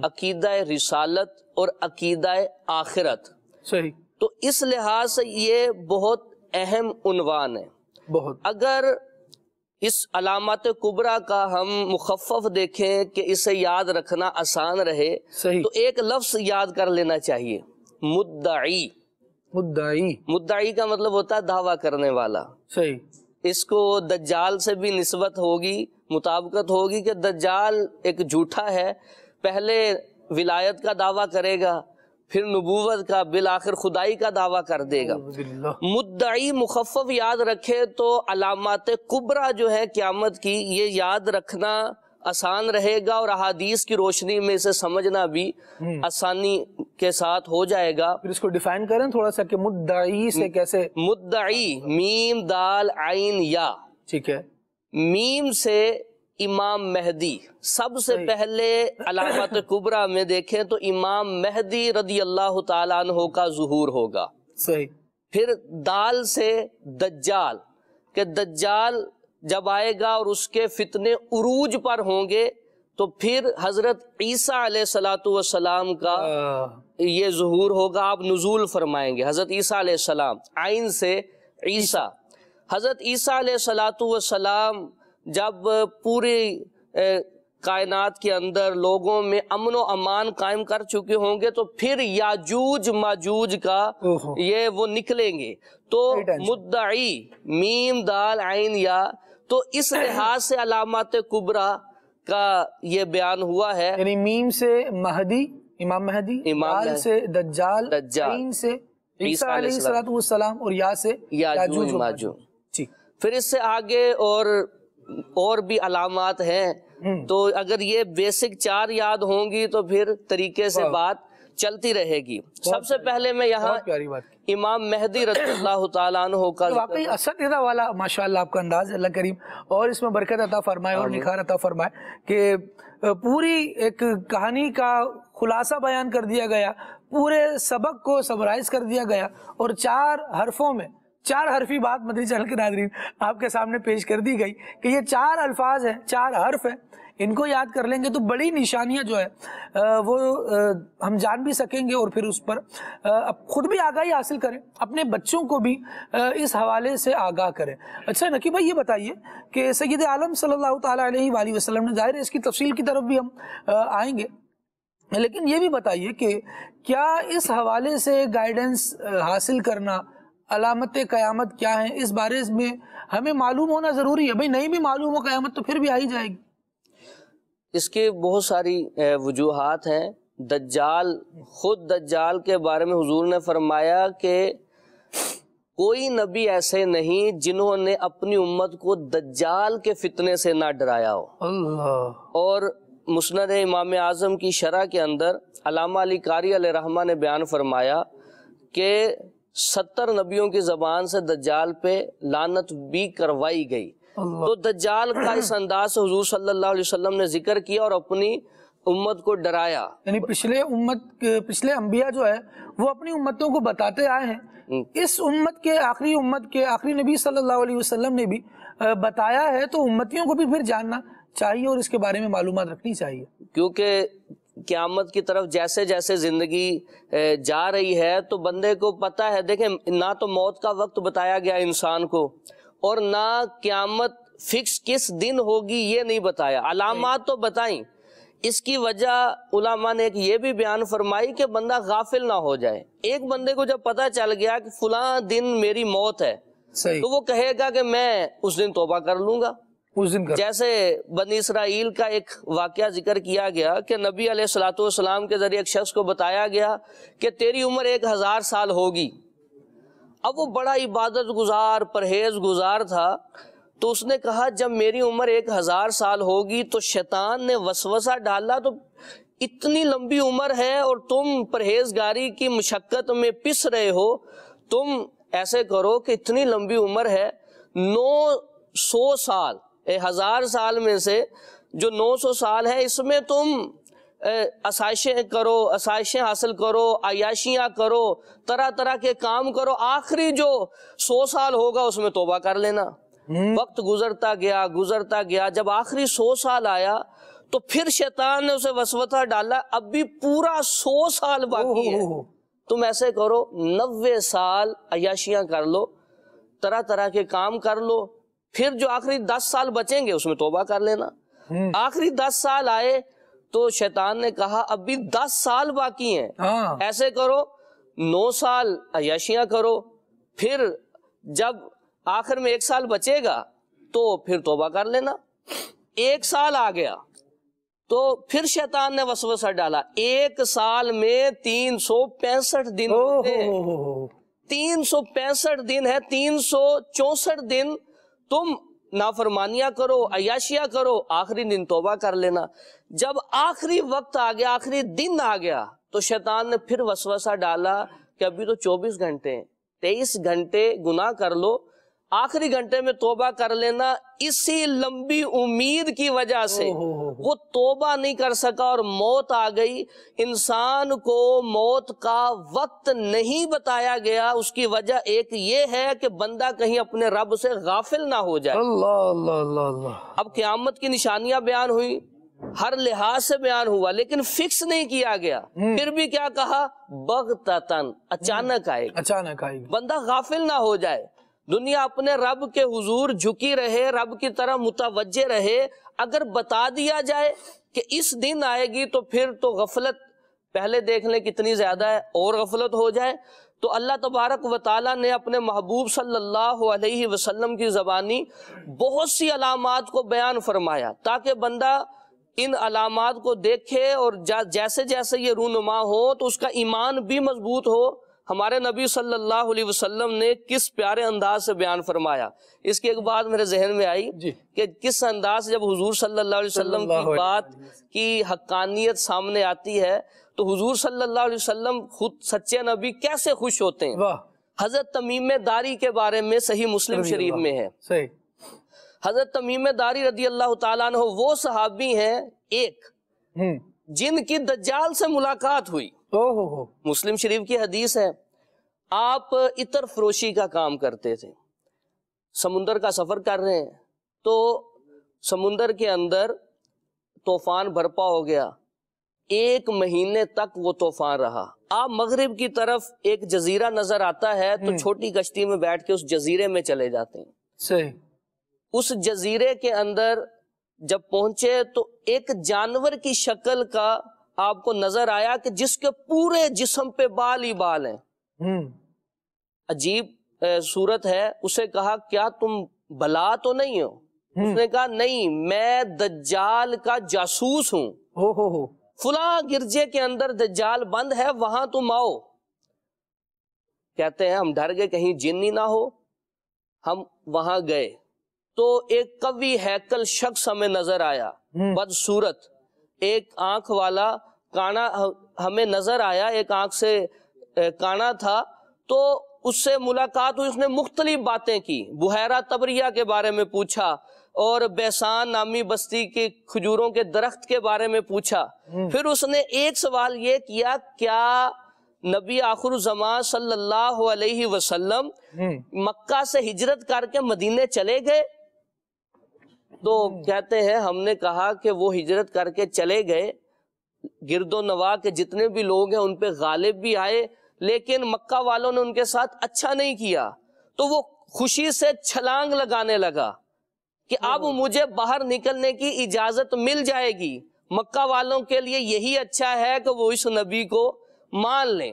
عقیدہ رسالت اور عقیدہ آخرت۔ صحیح۔ تو اس لحاظ سے یہ بہت اہم عنوان ہے۔ بہت اگر اس علامات کبریٰ کا ہم مخفف دیکھیں کہ اسے یاد رکھنا آسان رہے، صحیح، تو ایک لفظ یاد کر لینا چاہیے، مدعی۔ مدعی کا مطلب ہوتا ہے دعویٰ کرنے والا۔ صحیح۔ اس کو دجال سے بھی نسبت ہوگی، مطابقت ہوگی کہ دجال ایک جھوٹا ہے، پہلے ولایت کا دعویٰ کرے گا، پھر نبوت کا، بالآخر خدائی کا دعویٰ کر دے گا۔ مدعی مخفف یاد رکھے تو علامات کبریٰ جو ہے قیامت کی، یہ یاد رکھنا آسان رہے گا، اور احادیث کی روشنی میں اسے سمجھنا بھی آسانی کے ساتھ ہو جائے گا۔ پھر اس کو ڈیفائن کریں تھوڑا سا کہ مدعی سے کیسے؟ مدعی میم دال عین یا، ٹھیک ہے۔ میم سے امام مہدی، سب سے پہلے علامات کبریٰ میں دیکھیں تو امام مہدی رضی اللہ تعالیٰ عنہ کا ظہور ہوگا۔ صحیح۔ پھر دال سے دجال، کہ دجال جب آئے گا اور اس کے فتنے عروج پر ہوں گے، تو پھر حضرت عیسیٰ علیہ السلام کا یہ ظہور ہوگا، آپ نزول فرمائیں گے، حضرت عیسیٰ علیہ السلام۔ عین سے عیسیٰ، حضرت عیسیٰ علیہ السلام جب پوری کائنات کے اندر لوگوں میں امن و امان قائم کر چکے ہوں گے، تو پھر یاجوج ماجوج کا یہ وہ نکلیں گے۔ تو مدعی میم دال عین یا، تو اس لحاظ سے علامات کبریٰ کا یہ بیان ہوا ہے۔ یعنی میم سے مہدی، امام مہدی، دال سے دجال، عین سے عیسیٰ علیہ السلام، اور یا سے یاجوج ماجوج۔ پھر اس سے آگے اور بھی علامات ہیں، تو اگر یہ بیسک 4 یاد ہوں گی تو پھر طریقے سے بات چلتی رہے گی۔ سب سے پہلے میں یہاں امام مہدی رضی اللہ تعالیٰ عنہ کا واقعی اساتذہ والا ماشاءاللہ آپ کا انداز ہے، اللہ کریم اور اس میں برکت عطا فرمائے اور نکھار عطا فرمائے، کہ پوری ایک کہانی کا خلاصہ بیان کر دیا گیا، پورے سبق کو سمرائز کر دیا گیا، اور 4 حرفوں میں 4 حرفی بات مدنی چینل کے ناظرین آپ کے سامنے پیش کر دی گئی کہ یہ 4 الفاظ ہیں، 4 حرف ہیں، ان کو یاد کر لیں گے تو بڑی نشانیاں جو ہے وہ ہم جان بھی سکیں گے، اور پھر اس پر خود بھی آگاہی حاصل کریں، اپنے بچوں کو بھی اس حوالے سے آگاہ کریں۔ اچھا نقی بھائی یہ بتائیے کہ سید عالم صلی اللہ تعالیٰ علیہ وآلہ وسلم نے، ظاہر ہے اس کی تفصیل کی طرف بھی ہم آئیں گے، لیکن یہ بھی بتائیے کہ کیا اس حوالے سے گائیڈنس حاصل کرنا، علامت قیامت کیا ہیں، اس بارے میں ہمیں معلوم ہونا ضروری ہے؟ بھئی نہیں بھی معلوم ہو قیامت تو پھر بھی آئی جائے گی۔ اس کی بہت ساری وجوہات ہیں۔ دجال، خود دجال کے بارے میں حضور نے فرمایا کہ کوئی نبی ایسے نہیں جنہوں نے اپنی امت کو دجال کے فتنے سے نہ ڈرایا ہو۔ اللہ۔ اور مسند امام اعظم کی شرح کے اندر علامہ علی قاری علیہ رحمہ نے بیان فرمایا کہ 70 نبیوں کی زبان سے دجال پہ لعنت بھی کروائی گئی۔ تو دجال کا اس انداز سے حضور صلی اللہ علیہ وسلم نے ذکر کیا اور اپنی امت کو ڈرایا۔ یعنی پچھلے انبیاء جو ہے وہ اپنی امتوں کو بتاتے آئے ہیں، اس امت کے آخری نبی صلی اللہ علیہ وسلم نے بھی بتایا ہے، تو امتیوں کو بھی پھر جاننا چاہیے اور اس کے بارے میں معلومات رکھنی چاہیے، کیونکہ قیامت کی طرف جیسے جیسے زندگی جا رہی ہے تو بندے کو پتہ ہے، دیکھیں نہ تو موت کا وقت بتایا گیا انسان کو، اور نہ قیامت فکس کس دن ہوگی یہ نہیں بتایا، علامات تو بتائیں۔ اس کی وجہ علماء نے ایک یہ بھی بیان فرمائی کہ بندہ غافل نہ ہو جائے۔ ایک بندے کو جب پتہ چل گیا کہ فلاں دن میری موت ہے تو وہ کہے گا کہ میں اس دن توبہ کر لوں گا۔ جیسے بنی اسرائیل کا ایک واقعہ ذکر کیا گیا کہ نبی علیہ الصلوۃ والسلام کے ذریعے ایک شخص کو بتایا گیا کہ تیری عمر 1000 سال ہوگی۔ اب وہ بڑا عبادت گزار پرہیز گزار تھا، تو اس نے کہا جب میری عمر 1000 سال ہوگی تو شیطان نے وسوسہ ڈالا تو اتنی لمبی عمر ہے اور تم پرہیزگاری کی مشقت میں پس رہے ہو، تم ایسے کرو کہ اتنی لمبی عمر ہے 900 سال، 1000 سال میں سے جو 900 سال ہے اس میں تم آسائشیں کرو، آسائشیں حاصل کرو، عیاشیاں کرو، طرح طرح کے کام کرو، آخری جو 100 سال ہوگا اس میں توبہ کر لینا۔ وقت گزرتا گیا، جب آخری 100 سال آیا تو پھر شیطان نے اسے وسوسہ ڈالا اب بھی پورا 100 سال باقی ہے، تم ایسے کرو 90 سال عیاشیاں کر لو، طرح طرح کے کام کر لو، پھر جو آخری 10 سال بچیں گے اس میں توبہ کر لینا۔ آخری 10 سال آئے تو شیطان نے کہا اب بھی 10 سال باقی ہیں، ایسے کرو 9 سال عیاشیاں کرو، پھر جب آخر میں 1 سال بچے گا تو پھر توبہ کر لینا۔ 1 سال آ گیا تو پھر شیطان نے وسوسہ ڈالا 1 سال میں 365 دن ہوتے ہیں، 365 دن ہے، 364 دن تم نافرمانیاں کرو، عیاشیاں کرو، آخری دن توبہ کر لینا۔ جب آخری وقت آ گیا، آخری دن آ گیا تو شیطان نے پھر وسوسہ ڈالا کہ ابھی تو 24 گھنٹے ہیں، 23 گھنٹے گناہ کر لو، آخری گھنٹے میں توبہ کر لینا۔ اسی لمبی امید کی وجہ سے وہ توبہ نہیں کر سکا اور موت آ گئی۔ انسان کو موت کا وقت نہیں بتایا گیا، اس کی وجہ ایک یہ ہے کہ بندہ کہیں اپنے رب سے غافل نہ ہو جائے۔ اللہ اللہ اللہ اللہ۔ اب قیامت کی نشانیاں بیان ہوئی، ہر لحاظ سے بیان ہوا، لیکن فکس نہیں کیا گیا۔ پھر بھی کیا کہا؟ بغتتاً، اچانک آئے گی، اچانک آئے گی، بندہ غافل نہ ہو جائے۔ دنیا اپنے رب کے حضور جھکی رہے، رب کی طرح متوجہ رہے۔ اگر بتا دیا جائے کہ اس دن آئے گی تو پھر تو غفلت پہلے دیکھ لیں کتنی زیادہ ہے، اور غفلت ہو جائے تو اللہ تبارک و تعالیٰ نے اپنے محبوب صلی اللہ علیہ وسلم کی زبانی بہت سی علامات کو بیان فرمایا تاکہ بندہ ان علامات کو دیکھے اور جیسے جیسے یہ رونما ہو تو اس کا ایمان بھی مضبوط ہو۔ ہمارے نبی صلی اللہ علیہ وسلم نے کس پیارے انداز سے بیان فرمایا۔ اس کی ایک بات میرے ذہن میں آئی کہ کس انداز سے جب حضور صلی اللہ علیہ وسلم کی بات کی حقانیت سامنے آتی ہے تو حضور صلی اللہ علیہ وسلم خود سچے نبی کیسے خوش ہوتے ہیں۔ حضرت تمیم داری کے بارے میں صحیح مسلم شریف میں ہے، حضرت تمیم داری رضی اللہ تعالیٰ عنہ وہ صحابی ہیں ایک جن کی دجال سے ملاقات ہوئی۔ مسلم شریف کی حدیث ہے، آپ عطر فروشی کا کام کرتے تھے، سمندر کا سفر کر رہے ہیں تو سمندر کے اندر طوفان برپا ہو گیا، 1 مہینے تک وہ طوفان رہا۔ آپ مغرب کی طرف ایک جزیرہ نظر آتا ہے تو چھوٹی کشتی میں بیٹھ کے اس جزیرے میں چلے جاتے ہیں۔ صحیح۔ اس جزیرے کے اندر جب پہنچے تو ایک جانور کی شکل کا آپ کو نظر آیا کہ جس کے پورے جسم پہ بال ہی بال ہیں، عجیب صورت ہے۔ اسے کہا کیا تم بلا تو نہیں ہو؟ اس نے کہا نہیں، میں دجال کا جاسوس ہوں، فلاں گرجے کے اندر دجال بند ہے، وہاں تم آؤ۔ کہتے ہیں ہم ڈر گئے کہیں جن ہی نہ ہو، ہم وہاں گئے تو ایک قوی ہیکل شخص ہمیں نظر آیا، بدصورت، ایک آنکھ والا کانا ہمیں نظر آیا، ایک آنکھ سے کانا تھا۔ تو اس سے ملاقات ہوئی، اس نے مختلف باتیں کی، بحیرہ تبریہ کے بارے میں پوچھا اور بیسان نامی بستی کے کھجوروں کے درخت کے بارے میں پوچھا۔ پھر اس نے ایک سوال یہ کیا، کیا نبی آخر الزمان صلی اللہ علیہ وسلم مکہ سے ہجرت کر کے مدینے چلے گئے؟ تو کہتے ہیں ہم نے کہا کہ وہ ہجرت کر کے چلے گئے، گرد و نواح کے جتنے بھی لوگ ہیں ان پہ غالب بھی آئے، لیکن مکہ والوں نے ان کے ساتھ اچھا نہیں کیا، تو وہ خوشی سے چھلانگ لگانے لگا کہ اب مجھے باہر نکلنے کی اجازت مل جائے گی، مکہ والوں کے لیے یہی اچھا ہے کہ وہ اس نبی کو مان لیں۔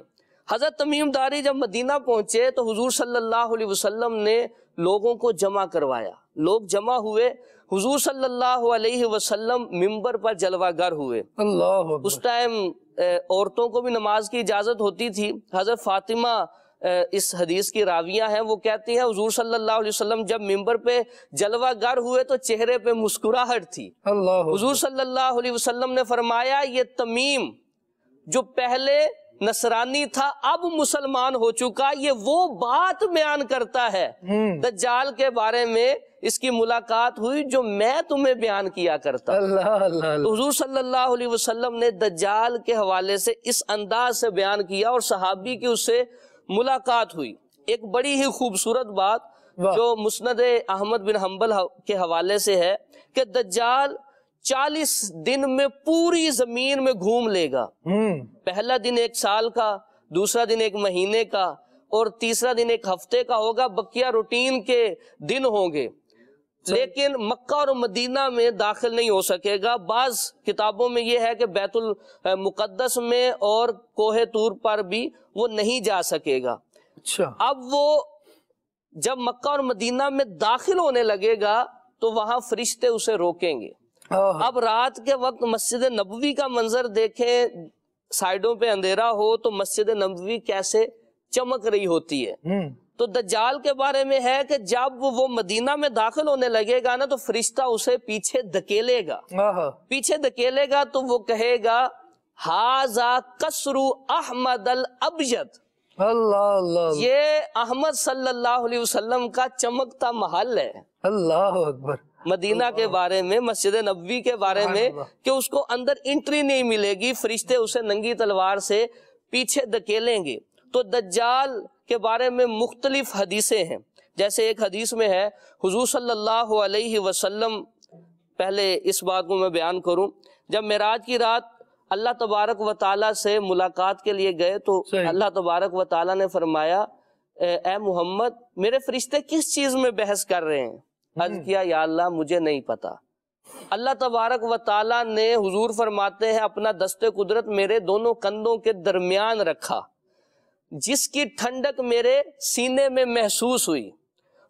حضرت تمیم داری جب مدینہ پہنچے تو حضور صلی اللہ علیہ وسلم نے لوگوں کو جمع کروایا، لوگ جمع ہوئے، حضور صلی اللہ علیہ وسلم منبر پر جلوہ گر ہوئے۔ اللہ اس ٹائم عورتوں کو بھی نماز کی اجازت ہوتی تھی۔ حضرت فاطمہ اس حدیث کی راویہ ہیں، وہ کہتی ہیں حضور صلی اللہ علیہ وسلم جب منبر پہ جلوہ گر ہوئے تو چہرے پہ مسکراہٹ تھی۔ اللہ حضور صلی اللہ علیہ وسلم نے فرمایا یہ تمیم جو پہلے نصرانی تھا اب مسلمان ہو چکا، یہ وہ بات بیان کرتا ہے دجال کے بارے میں اس کی ملاقات ہوئی جو میں تمہیں بیان کیا کرتا۔ تو حضور صلی اللہ علیہ وسلم نے دجال کے حوالے سے اس انداز سے بیان کیا اور صحابی کی اس سے ملاقات ہوئی۔ ایک بڑی ہی خوبصورت بات جو مسند احمد بن حنبل کے حوالے سے ہے کہ دجال 40 دن میں پوری زمین میں گھوم لے گا۔ پہلا دن 1 سال کا، دوسرا دن 1 مہینے کا، اور تیسرا دن 1 ہفتے کا ہوگا، بقیہ روٹین کے دن ہوں گے، لیکن مکہ اور مدینہ میں داخل نہیں ہو سکے گا۔ بعض کتابوں میں یہ ہے کہ بیت المقدس میں اور کوہ طور پر بھی وہ نہیں جا سکے گا۔ اچھا، اب وہ جب مکہ اور مدینہ میں داخل ہونے لگے گا تو وہاں فرشتے اسے روکیں گے۔ اب رات کے وقت مسجد نبوی کا منظر دیکھیں، سائیڈوں پہ اندھیرا ہو تو مسجد نبوی کیسے چمک رہی ہوتی ہے۔ تو دجال کے بارے میں ہے کہ جب وہ مدینہ میں داخل ہونے لگے گا نا تو فرشتہ اسے پیچھے دھکیلے گا، پیچھے دھکیلے گا تو وہ کہے گا ہاذا قصر احمد الابیض، اللہ یہ احمد صلی اللہ علیہ وسلم کا چمکتا محل ہے۔ اللہ اکبر۔ مدینہ کے بارے میں، مسجد نبوی کے بارے میں کہ اس کو اندر انٹری نہیں ملے گی، فرشتے اسے ننگی تلوار سے پیچھے دھکیلیں گے۔ تو دجال کے بارے میں مختلف حدیثیں ہیں، جیسے ایک حدیث میں ہے حضور صلی اللہ علیہ وسلم، پہلے اس بات کو میں بیان کروں، جب معراج کی رات اللہ تبارک و تعالیٰ سے ملاقات کے لیے گئے تو اللہ تبارک و تعالیٰ نے فرمایا اے محمد میرے فرشتے کس چیز میں بحث کر رہے ہیں؟ عرض کیا یا اللہ مجھے نہیں پتا۔ اللہ تبارک و تعالیٰ نے، حضور فرماتے ہیں، اپنا دست قدرت میرے دونوں کندھوں کے درمیان رکھا، جس کی ٹھنڈک میرے سینے میں محسوس ہوئی۔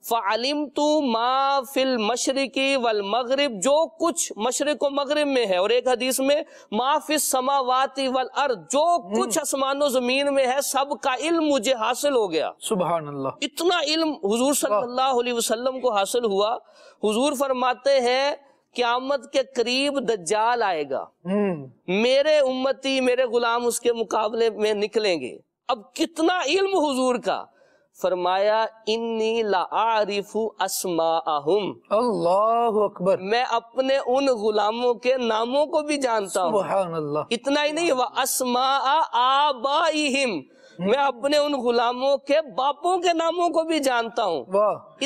فَعَلِمْتُ مَا فِي الْمَشْرِقِ وَالْمَغْرِبِ، جو کچھ مشرق و مغرب میں ہے، اور ایک حدیث میں مَا فِي السَّمَاوَاتِ وَالْأَرْضِ، جو کچھ آسمان و زمین میں ہے سب کا علم مجھے حاصل ہو گیا۔ سبحان اللہ۔ اتنا علم حضور صلی اللہ علیہ وسلم کو حاصل ہوا۔ حضور فرماتے ہیں قیامت کے قریب دجال آئے گا، میرے امتی، میرے غلام اس کے مقابلے میں نکلیں گے۔ اب کتنا علم حضور کا! فرمایا انی لَأَعْرِفُ أَسْمَاءَهُمْ، اللہ اکبر، میں اپنے ان غلاموں کے ناموں کو بھی جانتا ہوں۔ سبحان اللہ۔ اتنا ہی نہیں، وَأَسْمَاءَ آبَائِهِمْ، میں اپنے ان غلاموں کے باپوں کے ناموں کو بھی جانتا ہوں۔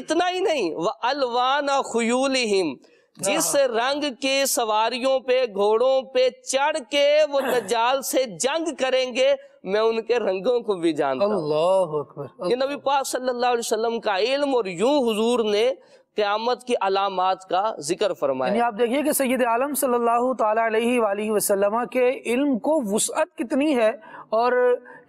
اتنا ہی نہیں، وَأَلْوَانَ خُيُولِهِمْ، جس رنگ کے سواریوں پہ، گھوڑوں پہ چڑھ کے وہ دجال سے جنگ کریں گے میں ان کے رنگوں کو بھی جانتا ہوں۔ اللہ اکبر۔ یہ نبی پاک صلی اللہ علیہ وسلم کا علم، اور یوں حضور نے قیامت کی علامات کا ذکر فرمایا۔ یعنی آپ دیکھیے کہ سید عالم صلی اللہ تعالیٰ علیہ وآلہ وسلم کے علم کو وسعت کتنی ہے اور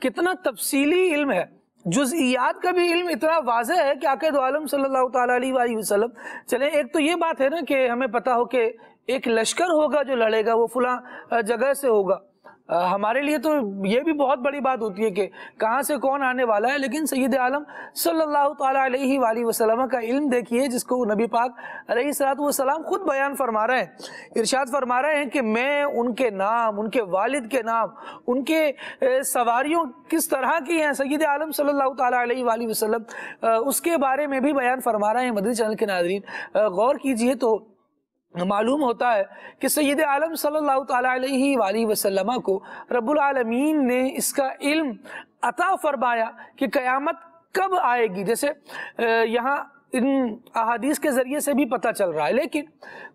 کتنا تفصیلی علم ہے، جزئیات کا بھی علم اتنا واضح ہے کہ آقا دو عالم صلی اللہ تعالیٰ علیہ وآلہ وسلم، چلیں ایک تو یہ بات ہے نا کہ ہمیں پتا ہو کہ ایک لشکر ہوگا جو لڑے گا، وہ فلاں جگہ سے ہوگا، ہمارے لیے تو یہ بھی بہت بڑی بات ہوتی ہے کہ کہاں سے کون آنے والا ہے، لیکن سید عالم صلی اللہ تعالیٰ علیہ وآلہ وسلم کا علم دیکھیے جس کو نبی پاک علیہ الصلوۃ والسلام خود بیان فرما رہے ہیں، ارشاد فرما رہے ہیں کہ میں ان کے نام، ان کے والد کے نام، ان کے سواریوں کس طرح کی ہیں، سید عالم صلی اللہ تعالیٰ علیہ وآلہ وسلم اس کے بارے میں بھی بیان فرما رہے ہیں۔ مدنی چینل کے ناظرین غور کیجئے تو معلوم ہوتا ہے کہ سید عالم صلی اللہ تعالیٰ علیہ وآلہ وسلم کو رب العالمین نے اس کا علم عطا فرمایا کہ قیامت کب آئے گی۔ جیسے یہاں ان احادیث کے ذریعے سے بھی پتہ چل رہا ہے، لیکن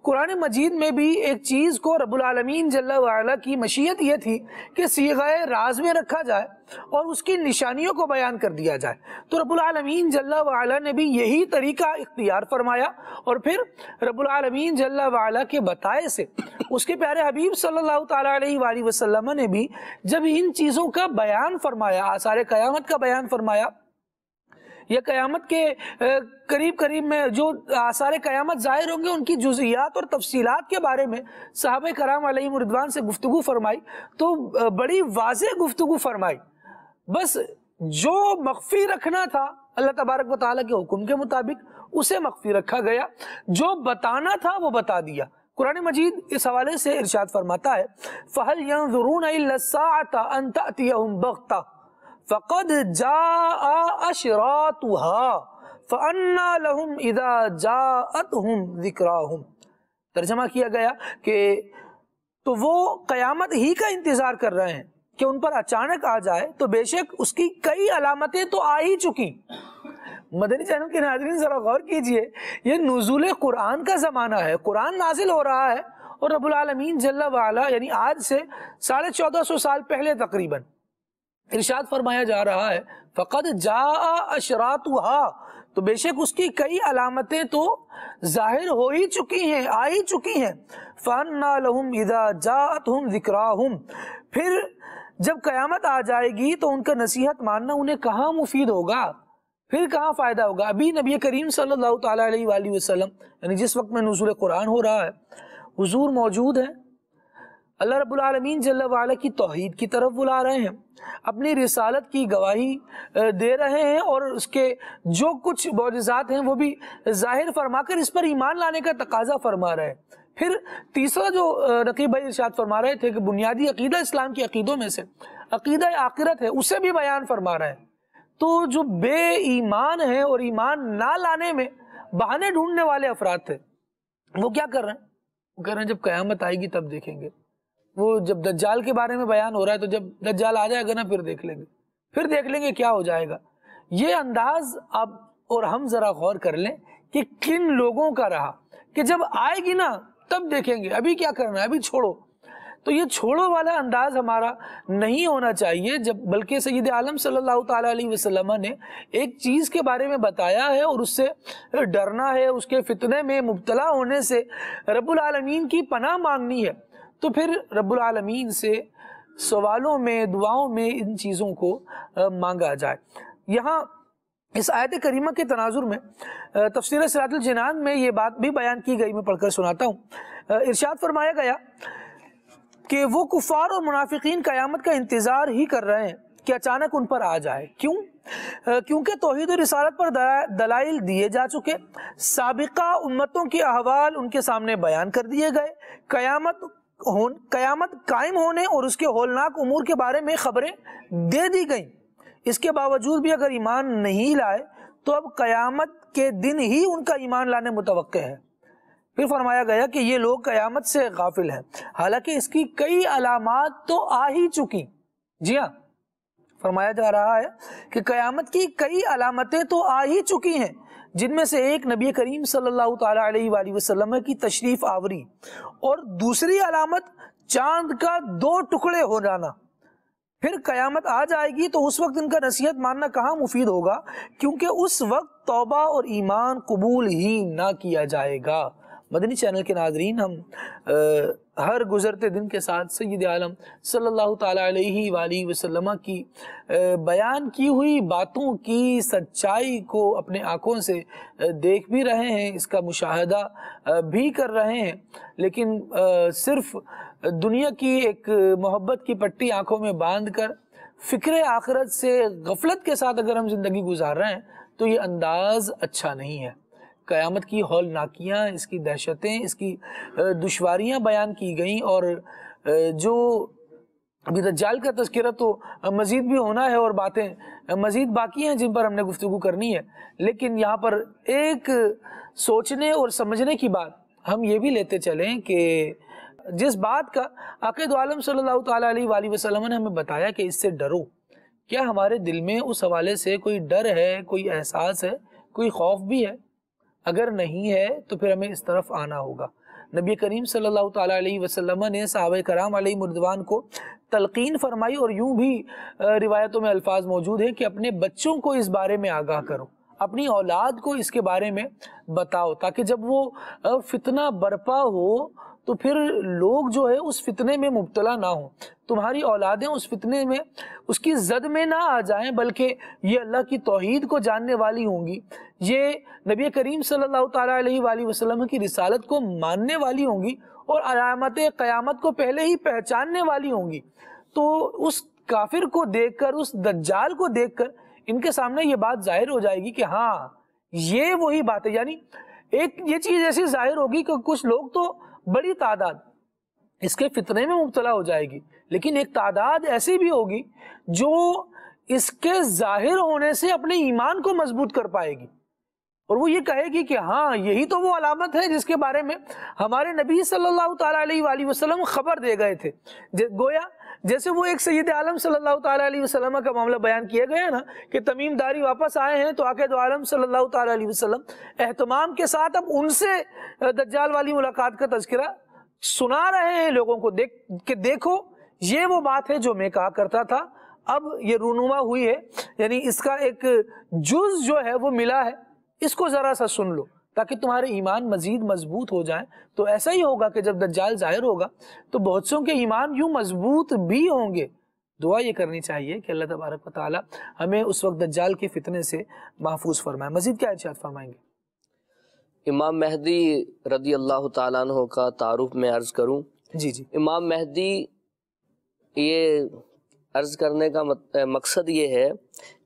قرآن مجید میں بھی ایک چیز کو رب العالمین جل وعلا کی مشیت یہ تھی کہ صیغہ راز میں رکھا جائے اور اس کی نشانیوں کو بیان کر دیا جائے، تو رب العالمین جل وعلا نے بھی یہی طریقہ اختیار فرمایا، اور پھر رب العالمین جل وعلا کے بتائے سے اس کے پیارے حبیب صلی اللہ تعالیٰ علیہ وآلہ وسلم نے بھی جب ان چیزوں کا بیان فرمایا، آثار قیامت کا بیان فرمایا، یا قیامت کے قریب میں جو آثار قیامت ظاہر ہوں گے ان کی جزئیات اور تفصیلات کے بارے میں صحابہ کرام علیہم رضوان سے گفتگو فرمائی، تو بڑی واضح گفتگو فرمائی، بس جو مخفی رکھنا تھا اللہ تبارک و تعالیٰ کے حکم کے مطابق اسے مخفی رکھا گیا، جو بتانا تھا وہ بتا دیا۔ قرآن مجید اس حوالے سے ارشاد فرماتا ہے فَهَلْ يَنظُرُونَ إِلَّا السَّاعَةَ أَن تَأْتِيَهُمْ بَغْتَةً فَقَدْ جَاءَ أَشْرَاطُهَا فَأَنَّىٰ لَهُمْ إِذَا جَاءَتْهُمْ ذِكْرَاهُمْ۔ ترجمہ کیا گیا کہ تو وہ قیامت ہی کا انتظار کر رہے ہیں کہ ان پر اچانک آ جائے، تو بے شک اس کی کئی علامتیں تو آ ہی چکی۔ مدنی چینل کے ناظرین ذرا غور کیجئے، یہ نزول قرآن کا زمانہ ہے، قرآن نازل ہو رہا ہے، اور رب العالمین جل وعلا یعنی آج سے 1450 سال پہلے تقریباً ارشاد فرمایا جا رہا ہے فقد جاء اشراطها، تو بے شک اس کی کئی علامتیں تو ظاہر ہو ہی چکی ہیں، آ ہی چکی ہیں۔ فَأَنَّىٰ لَهُمْ إِذَا جَاءَتْهُمْ ذِكْرَاهُمْ، پھر جب قیامت آ جائے گی تو ان کا نصیحت ماننا انہیں کہاں مفید ہوگا، پھر کہاں فائدہ ہوگا۔ ابھی نبی کریم صلی اللہ تعالیٰ علیہ وآلہ وسلم یعنی جس وقت میں نزول قرآن ہو رہا ہے حضور موجود ہیں، اللہ رب العالمین جل وعلا کی توحید کی طرف بلا رہے ہیں، اپنی رسالت کی گواہی دے رہے ہیں، اور اس کے جو کچھ معجزات ہیں وہ بھی ظاہر فرما کر اس پر ایمان لانے کا تقاضا فرما رہے ہیں۔ پھر تیسرا جو رقیب بھائی ارشاد فرما رہے تھے کہ بنیادی عقیدہ اسلام کی عقیدوں میں سے عقیدہ آخرت ہے، اسے بھی بیان فرما رہے ہیں۔ تو جو بے ایمان ہیں اور ایمان نہ لانے میں بہانے ڈھونڈنے والے افراد تھے، وہ کیا کر رہے ہیں؟ وہ کہہ رہے ہیں جب قیامت آئے گی تب دیکھیں گے، وہ جب دجال کے بارے میں بیان ہو رہا ہے تو جب دجال آ جائے گا نا پھر دیکھ لیں گے کیا ہو جائے گا۔ یہ انداز اب اور ہم ذرا غور کر لیں کہ کن لوگوں کا رہا کہ جب آئے گی نا تب دیکھیں گے، ابھی کیا کرنا ہے، ابھی چھوڑو۔ تو یہ چھوڑو والا انداز ہمارا نہیں ہونا چاہیے، بلکہ سید عالم صلی اللہ تعالیٰ علیہ وسلم نے ایک چیز کے بارے میں بتایا ہے اور اس سے ڈرنا ہے، اس کے فتنے میں مبتلا ہونے سے رب العالمین کی پناہ مانگنی ہے، تو پھر رب العالمین سے سوالوں میں دعاؤں میں ان چیزوں کو مانگا جائے۔ یہاں اس آیت کریمہ کے تناظر میں تفسیر صراط الجنان میں یہ بات بھی بیان کی گئی، میں پڑھ کر سناتا ہوں۔ ارشاد فرمایا گیا کہ وہ کفار اور منافقین قیامت کا انتظار ہی کر رہے ہیں کہ اچانک ان پر آ جائے۔ کیوں؟ کیونکہ توحید و رسالت پر دلائل دیے جا چکے، سابقہ امتوں کے احوال ان کے سامنے بیان کر دیے گئے، قیامت قائم ہونے اور اس کے ہولناک امور کے بارے میں خبریں دے دی گئیں۔ اس کے باوجود بھی اگر ایمان نہیں لائے تو اب قیامت کے دن ہی ان کا ایمان لانے متوقع ہے۔ پھر فرمایا گیا کہ یہ لوگ قیامت سے غافل ہیں، حالانکہ اس کی کئی علامات تو آ ہی چکی۔ جی ہاں، فرمایا جا رہا ہے کہ قیامت کی کئی علامتیں تو آ ہی چکی ہیں، جن میں سے ایک نبی کریم صلی اللہ تعالیٰ علیہ وآلہ وسلم کی تشریف آوری، اور دوسری علامت چاند کا 2 ٹکڑے ہو جانا۔ پھر قیامت آ جائے گی تو اس وقت ان کا نصیحت ماننا کہاں مفید ہوگا، کیونکہ اس وقت توبہ اور ایمان قبول ہی نہ کیا جائے گا۔ مدنی چینل کے ناظرین، ہم ہر گزرتے دن کے ساتھ سید عالم صلی اللہ تعالیٰ علیہ وآلہ وسلم کی بیان کی ہوئی باتوں کی سچائی کو اپنے آنکھوں سے دیکھ بھی رہے ہیں، اس کا مشاہدہ بھی کر رہے ہیں، لیکن صرف دنیا کی ایک محبت کی پٹی آنکھوں میں باندھ کر فکر آخرت سے غفلت کے ساتھ اگر ہم زندگی گزار رہے ہیں تو یہ انداز اچھا نہیں ہے۔ قیامت کی ہولناکیاں، اس کی دہشتیں، اس کی دشواریاں بیان کی گئیں، اور جو ابھی دجال کا تذکرہ تو مزید بھی ہونا ہے اور باتیں مزید باقی ہیں جن پر ہم نے گفتگو کرنی ہے، لیکن یہاں پر ایک سوچنے اور سمجھنے کی بات ہم یہ بھی لیتے چلیں کہ جس بات کا آقا دو عالم صلی اللہ تعالیٰ علیہ وآلہ وسلم نے ہمیں بتایا کہ اس سے ڈرو، کیا ہمارے دل میں اس حوالے سے کوئی ڈر ہے، کوئی احساس ہے، کوئی خوف بھی ہے؟ اگر نہیں ہے تو پھر ہمیں اس طرف آنا ہوگا۔ نبی کریم صلی اللہ تعالیٰ علیہ وسلم نے صحابہ کرام علیہ رضوان کو تلقین فرمائی، اور یوں بھی روایتوں میں الفاظ موجود ہیں کہ اپنے بچوں کو اس بارے میں آگاہ کرو، اپنی اولاد کو اس کے بارے میں بتاؤ، تاکہ جب وہ فتنہ برپا ہو تو پھر لوگ جو ہے اس فتنے میں مبتلا نہ ہوں، تمہاری اولادیں اس فتنے میں اس کی زد میں نہ آ جائیں، بلکہ یہ اللہ کی توحید کو جاننے والی ہوں گی، یہ نبی کریم صلی اللہ تعالیٰ علیہ وآلہ وسلم کی رسالت کو ماننے والی ہوں گی، اور علامت قیامت کو پہلے ہی پہچاننے والی ہوں گی۔ تو اس کافر کو دیکھ کر، اس دجال کو دیکھ کر ان کے سامنے یہ بات ظاہر ہو جائے گی کہ ہاں یہ وہی بات ہے، یعنی ایک یہ چیز ایسی ظاہر ہوگی کہ کچھ لوگ تو بڑی تعداد اس کے فتنے میں مبتلا ہو جائے گی، لیکن ایک تعداد ایسی بھی ہوگی جو اس کے ظاہر ہونے سے اپنے ایمان کو مضبوط کر پائے گی، اور وہ یہ کہے گی کہ ہاں یہی تو وہ علامت ہے جس کے بارے میں ہمارے نبی صلی اللہ تعالیٰ علیہ وآلہ وسلم خبر دے گئے تھے۔ گویا جیسے وہ ایک سید عالم صلی اللہ تعالیٰ علیہ وسلم کا معاملہ بیان کیا گیا نا کہ تمیم داری واپس آئے ہیں، تو آقا دو عالم صلی اللہ تعالیٰ علیہ وسلم اہتمام کے ساتھ اب ان سے دجال والی ملاقات کا تذکرہ سنا رہے ہیں لوگوں کو، کہ دیکھو یہ وہ بات ہے جو میں کہا کرتا تھا، اب یہ رونما ہوئی ہے، یعنی اس کا ایک جز جو ہے وہ ملا ہے، اس کو ذرا سا سن لو تاکہ تمہارے ایمان مزید مضبوط ہو جائیں۔ تو ایسا ہی ہوگا کہ جب دجال ظاہر ہوگا تو بہت سوں کے ایمان یوں مضبوط بھی ہوں گے۔ دعا یہ کرنی چاہیے کہ اللہ تبارک و تعالی ہمیں اس وقت دجال کے فتنے سے محفوظ فرمائے۔ مزید کیا ارشاد فرمائیں گے؟ امام مہدی رضی اللہ تعالیٰ عنہ کا تعارف میں عرض کروں۔ جی جی۔ امام مہدی، یہ عرض کرنے کا مقصد یہ ہے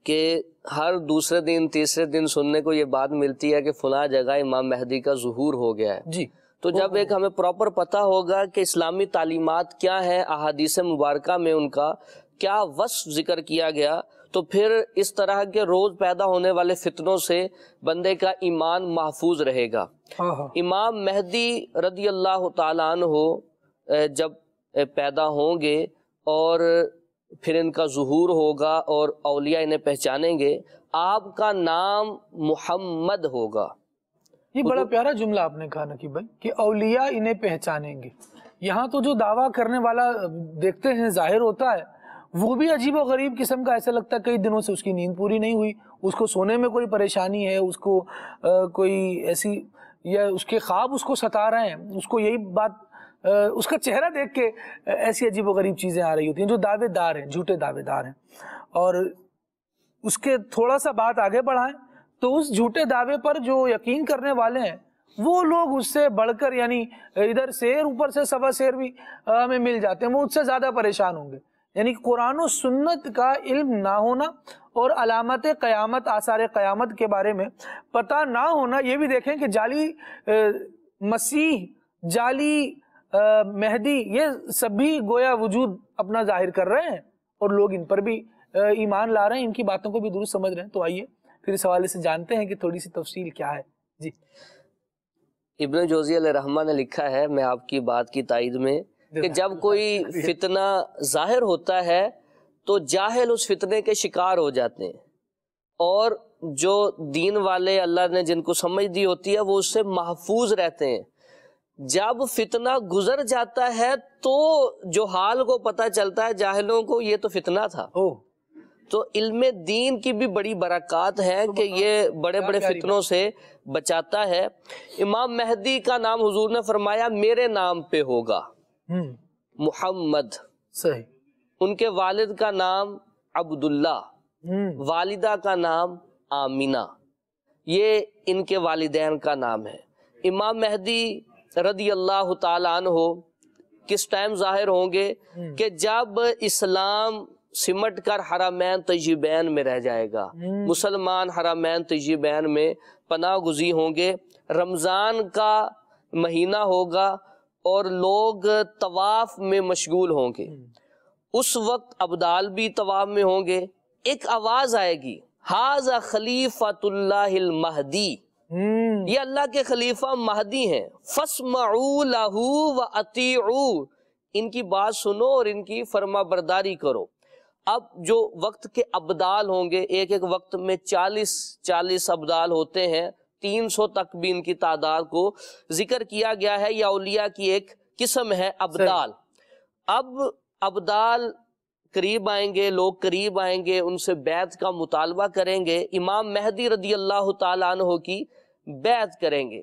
کہ ہر دوسرے دن تیسرے دن سننے کو یہ بات ملتی ہے کہ فلاں جگہ امام مہدی کا ظہور ہو گیا ہے۔ جی۔ تو جب ایک ہمیں پراپر پتہ ہوگا کہ اسلامی تعلیمات کیا ہیں، احادیث مبارکہ میں ان کا کیا وصف ذکر کیا گیا، تو پھر اس طرح کے روز پیدا ہونے والے فتنوں سے بندے کا ایمان محفوظ رہے گا۔ امام مہدی رضی اللہ تعالیٰ عنہ جب پیدا ہوں گے اور پھر ان کا ظہور ہوگا اور اولیاء انہیں پہچانیں گے، آپ کا نام محمد ہوگا۔ یہ بڑا پیارا جملہ آپ نے کہا نقیب بھائی کہ اولیاء انہیں پہچانیں گے۔ یہاں تو جو دعویٰ کرنے والا دیکھتے ہیں ظاہر ہوتا ہے، وہ بھی عجیب و غریب قسم کا، ایسا لگتا ہے کئی دنوں سے اس کی نیند پوری نہیں ہوئی، اس کو سونے میں کوئی پریشانی ہے، اس کو کوئی ایسی، یا اس کے خواب اس کو ستا رہے ہیں، اس کو یہی بات، اس کا چہرہ دیکھ کے ایسی عجیب و غریب چیزیں آ رہی ہوتی ہیں، جو دعوے دار ہیں، جھوٹے دعوے دار ہیں۔ اور اس کے تھوڑا سا بات آگے بڑھائیں تو اس جھوٹے دعوے پر جو یقین کرنے والے ہیں وہ لوگ اس سے بڑھ کر، یعنی ادھر شیر اوپر سے سوا شیر بھی ہمیں مل جاتے ہیں، وہ اس سے زیادہ پریشان ہوں گے۔ یعنی قرآن و سنت کا علم نہ ہونا اور علامت قیامت، آثار قیامت کے بارے میں پتہ نہ ہونا، یہ بھی دیکھیں کہ جعلی مسیح، جعلی مہدی، یہ سبھی گویا وجود اپنا ظاہر کر رہے ہیں، اور لوگ ان پر بھی ایمان لا رہے ہیں، ان کی باتوں کو بھی درست سمجھ رہے ہیں۔ تو آئیے پھر اس حوالے سے جانتے ہیں کہ تھوڑی سی تفصیل کیا ہے۔ جی۔ ابن جوزی علیہ رحمہ نے لکھا ہے، میں آپ کی بات کی تائید میں، کہ جب کوئی فتنہ ظاہر ہوتا ہے تو جاہل اس فتنے کے شکار ہو جاتے ہیں، اور جو دین والے اللہ نے جن کو سمجھ دی ہوتی ہے وہ اس سے محفوظ رہتے ہیں۔ جب فتنہ گزر جاتا ہے تو جو حال کو پتہ چلتا ہے جاہلوں کو، یہ تو فتنہ تھا۔ تو علم دین کی بھی بڑی برکات ہے کہ یہ بڑے بڑے فتنوں سے بچاتا ہے۔ امام مہدی کا نام حضور نے فرمایا میرے نام پہ ہوگا، محمد۔ صحیح۔ ان کے والد کا نام عبداللہ، والدہ کا نام آمینہ، یہ ان کے والدین کا نام ہے۔ امام مہدی رضی اللہ تعالیٰ عنہ کس ٹائم ظاہر ہوں گے؟ کہ جب اسلام سمٹ کر حرمین طیبین میں رہ جائے گا، مسلمان حرمین طیبین میں پناہ گزین ہوں گے، رمضان کا مہینہ ہوگا اور لوگ طواف میں مشغول ہوں گے، اس وقت ابدال بھی طواف میں ہوں گے، ایک آواز آئے گی، ھذا خلیفۃ اللہ المہدی، یہ اللہ کے خلیفہ مہدی ہیں، فاسمعوا لہ واطیعوا، ان کی بات سنو اور ان کی فرما برداری کرو۔ اب جو وقت کے ابدال ہوں گے، ایک ایک وقت میں 40 ابدال ہوتے ہیں، 300 تک بھی ان کی تعداد کو ذکر کیا گیا ہے. یہ اولیاء کی ایک قسم ہے ابدال. اب ابدال قریب آئیں گے، لوگ قریب آئیں گے، ان سے بیعت کا مطالبہ کریں گے، امام مہدی رضی اللہ تعالیٰ عنہ کی بیعت کریں گے.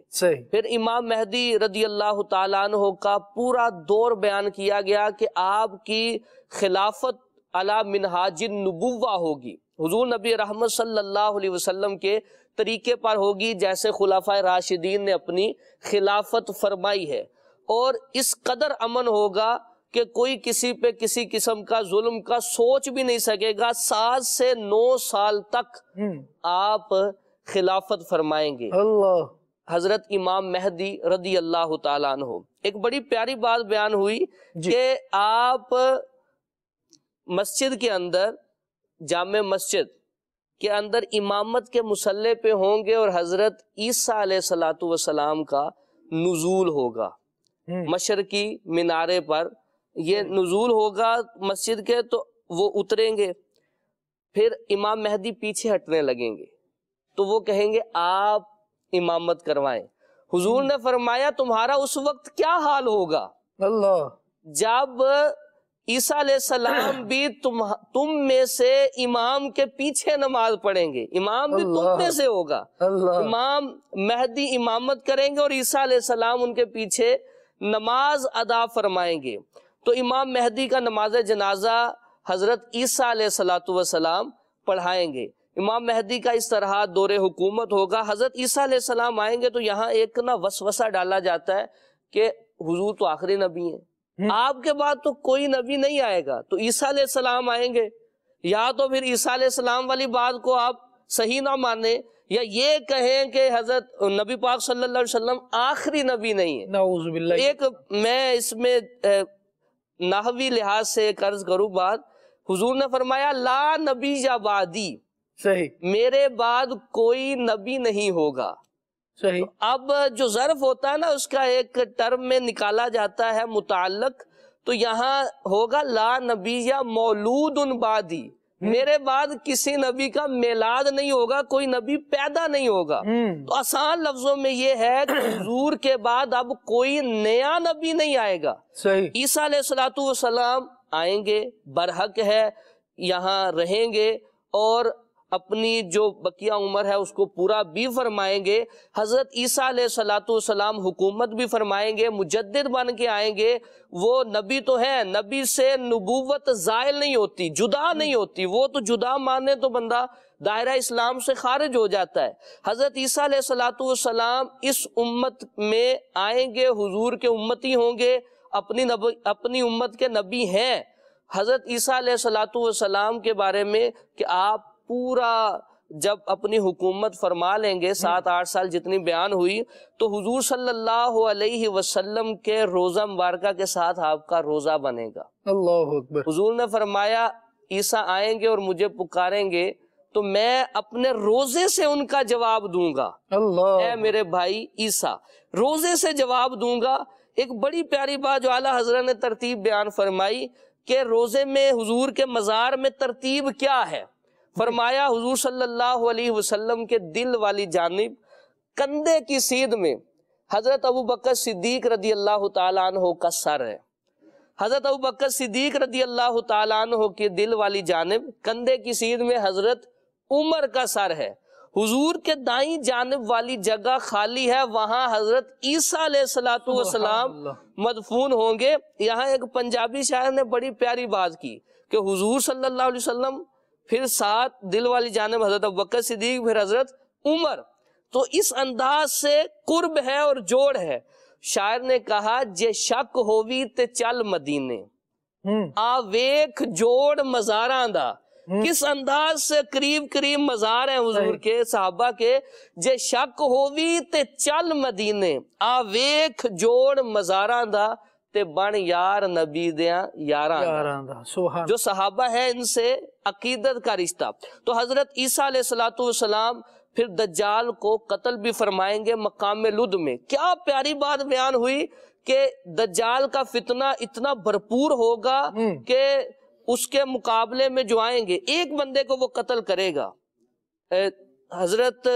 پھر امام مہدی رضی اللہ تعالیٰ عنہ کا پورا دور بیان کیا گیا کہ آپ کی خلافت علی منہاج النبوہ ہوگی، حضور نبی رحمت صلی اللہ علیہ وسلم کے طریقے پر ہوگی جیسے خلفائے راشدین نے اپنی خلافت فرمائی ہے. اور اس قدر امن ہوگا کہ کوئی کسی پہ کسی قسم کا ظلم کا سوچ بھی نہیں سکے گا. 7 سے 9 سال تک آپ خلافت فرمائیں گے. اللہ. حضرت امام مہدی رضی اللہ تعالیٰ عنہ. ایک بڑی پیاری بات بیان ہوئی کہ آپ مسجد کے اندر، جامع مسجد کے اندر امامت کے مصلی پہ ہوں گے اور حضرت عیسیٰ علیہ السلام کا نزول ہوگا مشرقی مینارے پر. یہ نزول ہوگا مسجد کے تو وہ اتریں گے، پھر امام مہدی پیچھے ہٹنے لگیں گے تو وہ کہیں گے آپ امامت کروائیں. حضور نے فرمایا تمہارا اس وقت کیا حال ہوگا اللہ جب عیسیٰ علیہ السلام بھی تم میں سے امام کے پیچھے نماز پڑھیں گے. امام بھی تم میں سے ہوگا. امام مہدی امامت کریں گے اور عیسیٰ علیہ السلام ان کے پیچھے نماز ادا فرمائیں گے. تو امام مہدی کا نماز جنازہ حضرت عیسیٰ علیہ السلام پڑھائیں گے. امام مہدی کا اس طرح دور حکومت ہوگا. حضرت عیسیٰ علیہ السلام آئیں گے تو یہاں ایک وسوسہ ڈالا جاتا ہے کہ حضور تو آخری نبی ہیں، آپ کے بعد تو کوئی نبی نہیں آئے گا. تو عیسیٰ علیہ السلام آئیں گے، یا تو پھر عیسیٰ علیہ السلام والی بات کو آپ صحیح نہ مانیں، یا یہ کہیں کہ حضرت نبی پاک صلی اللہ علیہ وسلم آخری نبی نہیں ہے. نعوذ باللہ. ایک میں اس میں نحوی لحاظ سے ایک عرض کروں بات. حضور نے فرمایا لا نبی یا بعدی، صحیح، میرے بعد کوئی نبی نہیں ہوگا. صحیح. اب جو ظرف ہوتا ہے نا اس کا ایک ٹرم میں نکالا جاتا ہے متعلق، تو یہاں ہوگا لا نبی یا مولود بعدی، میرے بعد کسی نبی کا میلاد نہیں ہوگا، کوئی نبی پیدا نہیں ہوگا. تو آسان لفظوں میں یہ ہے کہ حضور کے بعد اب کوئی نیا نبی نہیں آئے گا. صحیح. عیسیٰ علیہ السلام آئیں گے، برحق ہے یہاں رہیں گے اور اپنی جو بقیہ عمر ہے اس کو پورا بھی فرمائیں گے. حضرت عیسیٰ علیہ السلام حکومت بھی فرمائیں گے، مجدد بن کے آئیں گے. وہ نبی تو ہیں، نبی سے نبوت زائل نہیں ہوتی، جدا نہیں ہوتی. وہ تو جدا مانے تو بندہ دائرہ اسلام سے خارج ہو جاتا ہے. حضرت عیسیٰ علیہ السلام اس امت میں آئیں گے، حضور کے امتی ہوں گے، اپنی امت کے نبی ہیں. حضرت عیسیٰ علیہ السلام کے بارے میں کہ آپ پورا جب اپنی حکومت فرما لیں گے، 7-8 سال جتنی بیان ہوئی، تو حضور صلی اللہ علیہ وسلم کے روزہ مبارکہ کے ساتھ آپ کا روزہ بنے گا. اللہ اکبر. حضور نے فرمایا عیسیٰ آئیں گے اور مجھے پکاریں گے تو میں اپنے روزے سے ان کا جواب دوں گا. اللہ. اے میرے بھائی عیسیٰ، روزے سے جواب دوں گا. ایک بڑی پیاری بات جو اعلیٰ حضرت نے ترتیب بیان فرمائی کہ روزے میں حضور کے مزار میں ترتیب کیا ہے. فرمایا حضور صلی اللہ علیہ وسلم کے دل والی جانب کندھے کی سیدھ میں حضرت ابوبکر صدیق رضی اللہ تعالیٰ عنہ کا سر ہے. حضرت ابوبکر صدیق رضی اللہ تعالیٰ عنہ کے دل والی جانب کندھے کی سیدھ میں حضرت عمر کا سر ہے. حضور کے دائیں جانب والی جگہ خالی ہے، وہاں حضرت عیسیٰ علیہ السلام مدفون ہوں گے. یہاں ایک پنجابی شاعر نے بڑی پیاری بات کی کہ حضور صلی اللہ علیہ وسلم، پھر ساتھ دل والی جانب حضرت ابوبکر صدیق، پھر حضرت عمر. تو اس انداز سے قرب ہے اور جوڑ ہے. شاعر نے کہا جے شک ہووی تے چل مدینے، آ ویکھ جوڑ مزاراں دا. کس انداز سے قریب قریب مزار ہیں حضور کے، صحابہ کے. جے شک ہووی تے چل مدینے، آ ویکھ جوڑ مزاراں دا، تے بن یار نبی دیاں یاراں دا. جو صحابہ ہیں ان سے عقیدت کا رشتہ. تو حضرت عیسیٰ علیہ السلام پھر دجال کو قتل بھی فرمائیں گے مقام لد میں. کیا پیاری بات بیان ہوئی کہ دجال کا فتنہ اتنا بھرپور ہوگا کہ اس کے مقابلے میں جو آئیں گے ایک بندے کو وہ قتل کرے گا. حضرت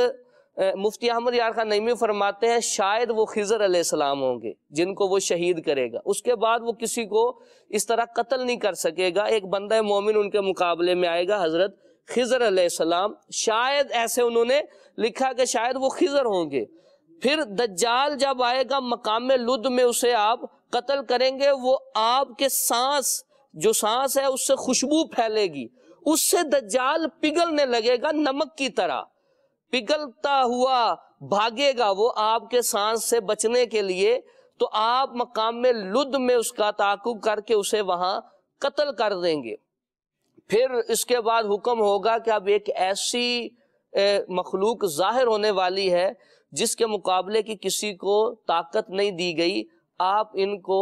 مفتی احمد یار خان نعیمی فرماتے ہیں شاید وہ خضر علیہ السلام ہوں گے جن کو وہ شہید کرے گا، اس کے بعد وہ کسی کو اس طرح قتل نہیں کر سکے گا، ایک بندہ مومن ان کے مقابلے میں آئے گا، حضرت خضر علیہ السلام، شاید ایسے انہوں نے لکھا کہ شاید وہ خضر ہوں گے۔ پھر دجال جب آئے گا مقام لد میں اسے آپ قتل کریں گے، وہ آپ کے سانس جو سانس ہے اس سے خوشبو پھیلے گی، اس سے دجال پگھلنے لگے گا نمک کی طرح، پگھلتا ہوا بھاگے گا وہ آپ کے سانس سے بچنے کے لیے، تو آپ مقام لد میں اس کا تعاقب کر کے اسے وہاں قتل کر دیں گے۔ پھر اس کے بعد حکم ہوگا کہ اب ایک ایسی مخلوق ظاہر ہونے والی ہے جس کے مقابلے کی کسی کو طاقت نہیں دی گئی، آپ ان کو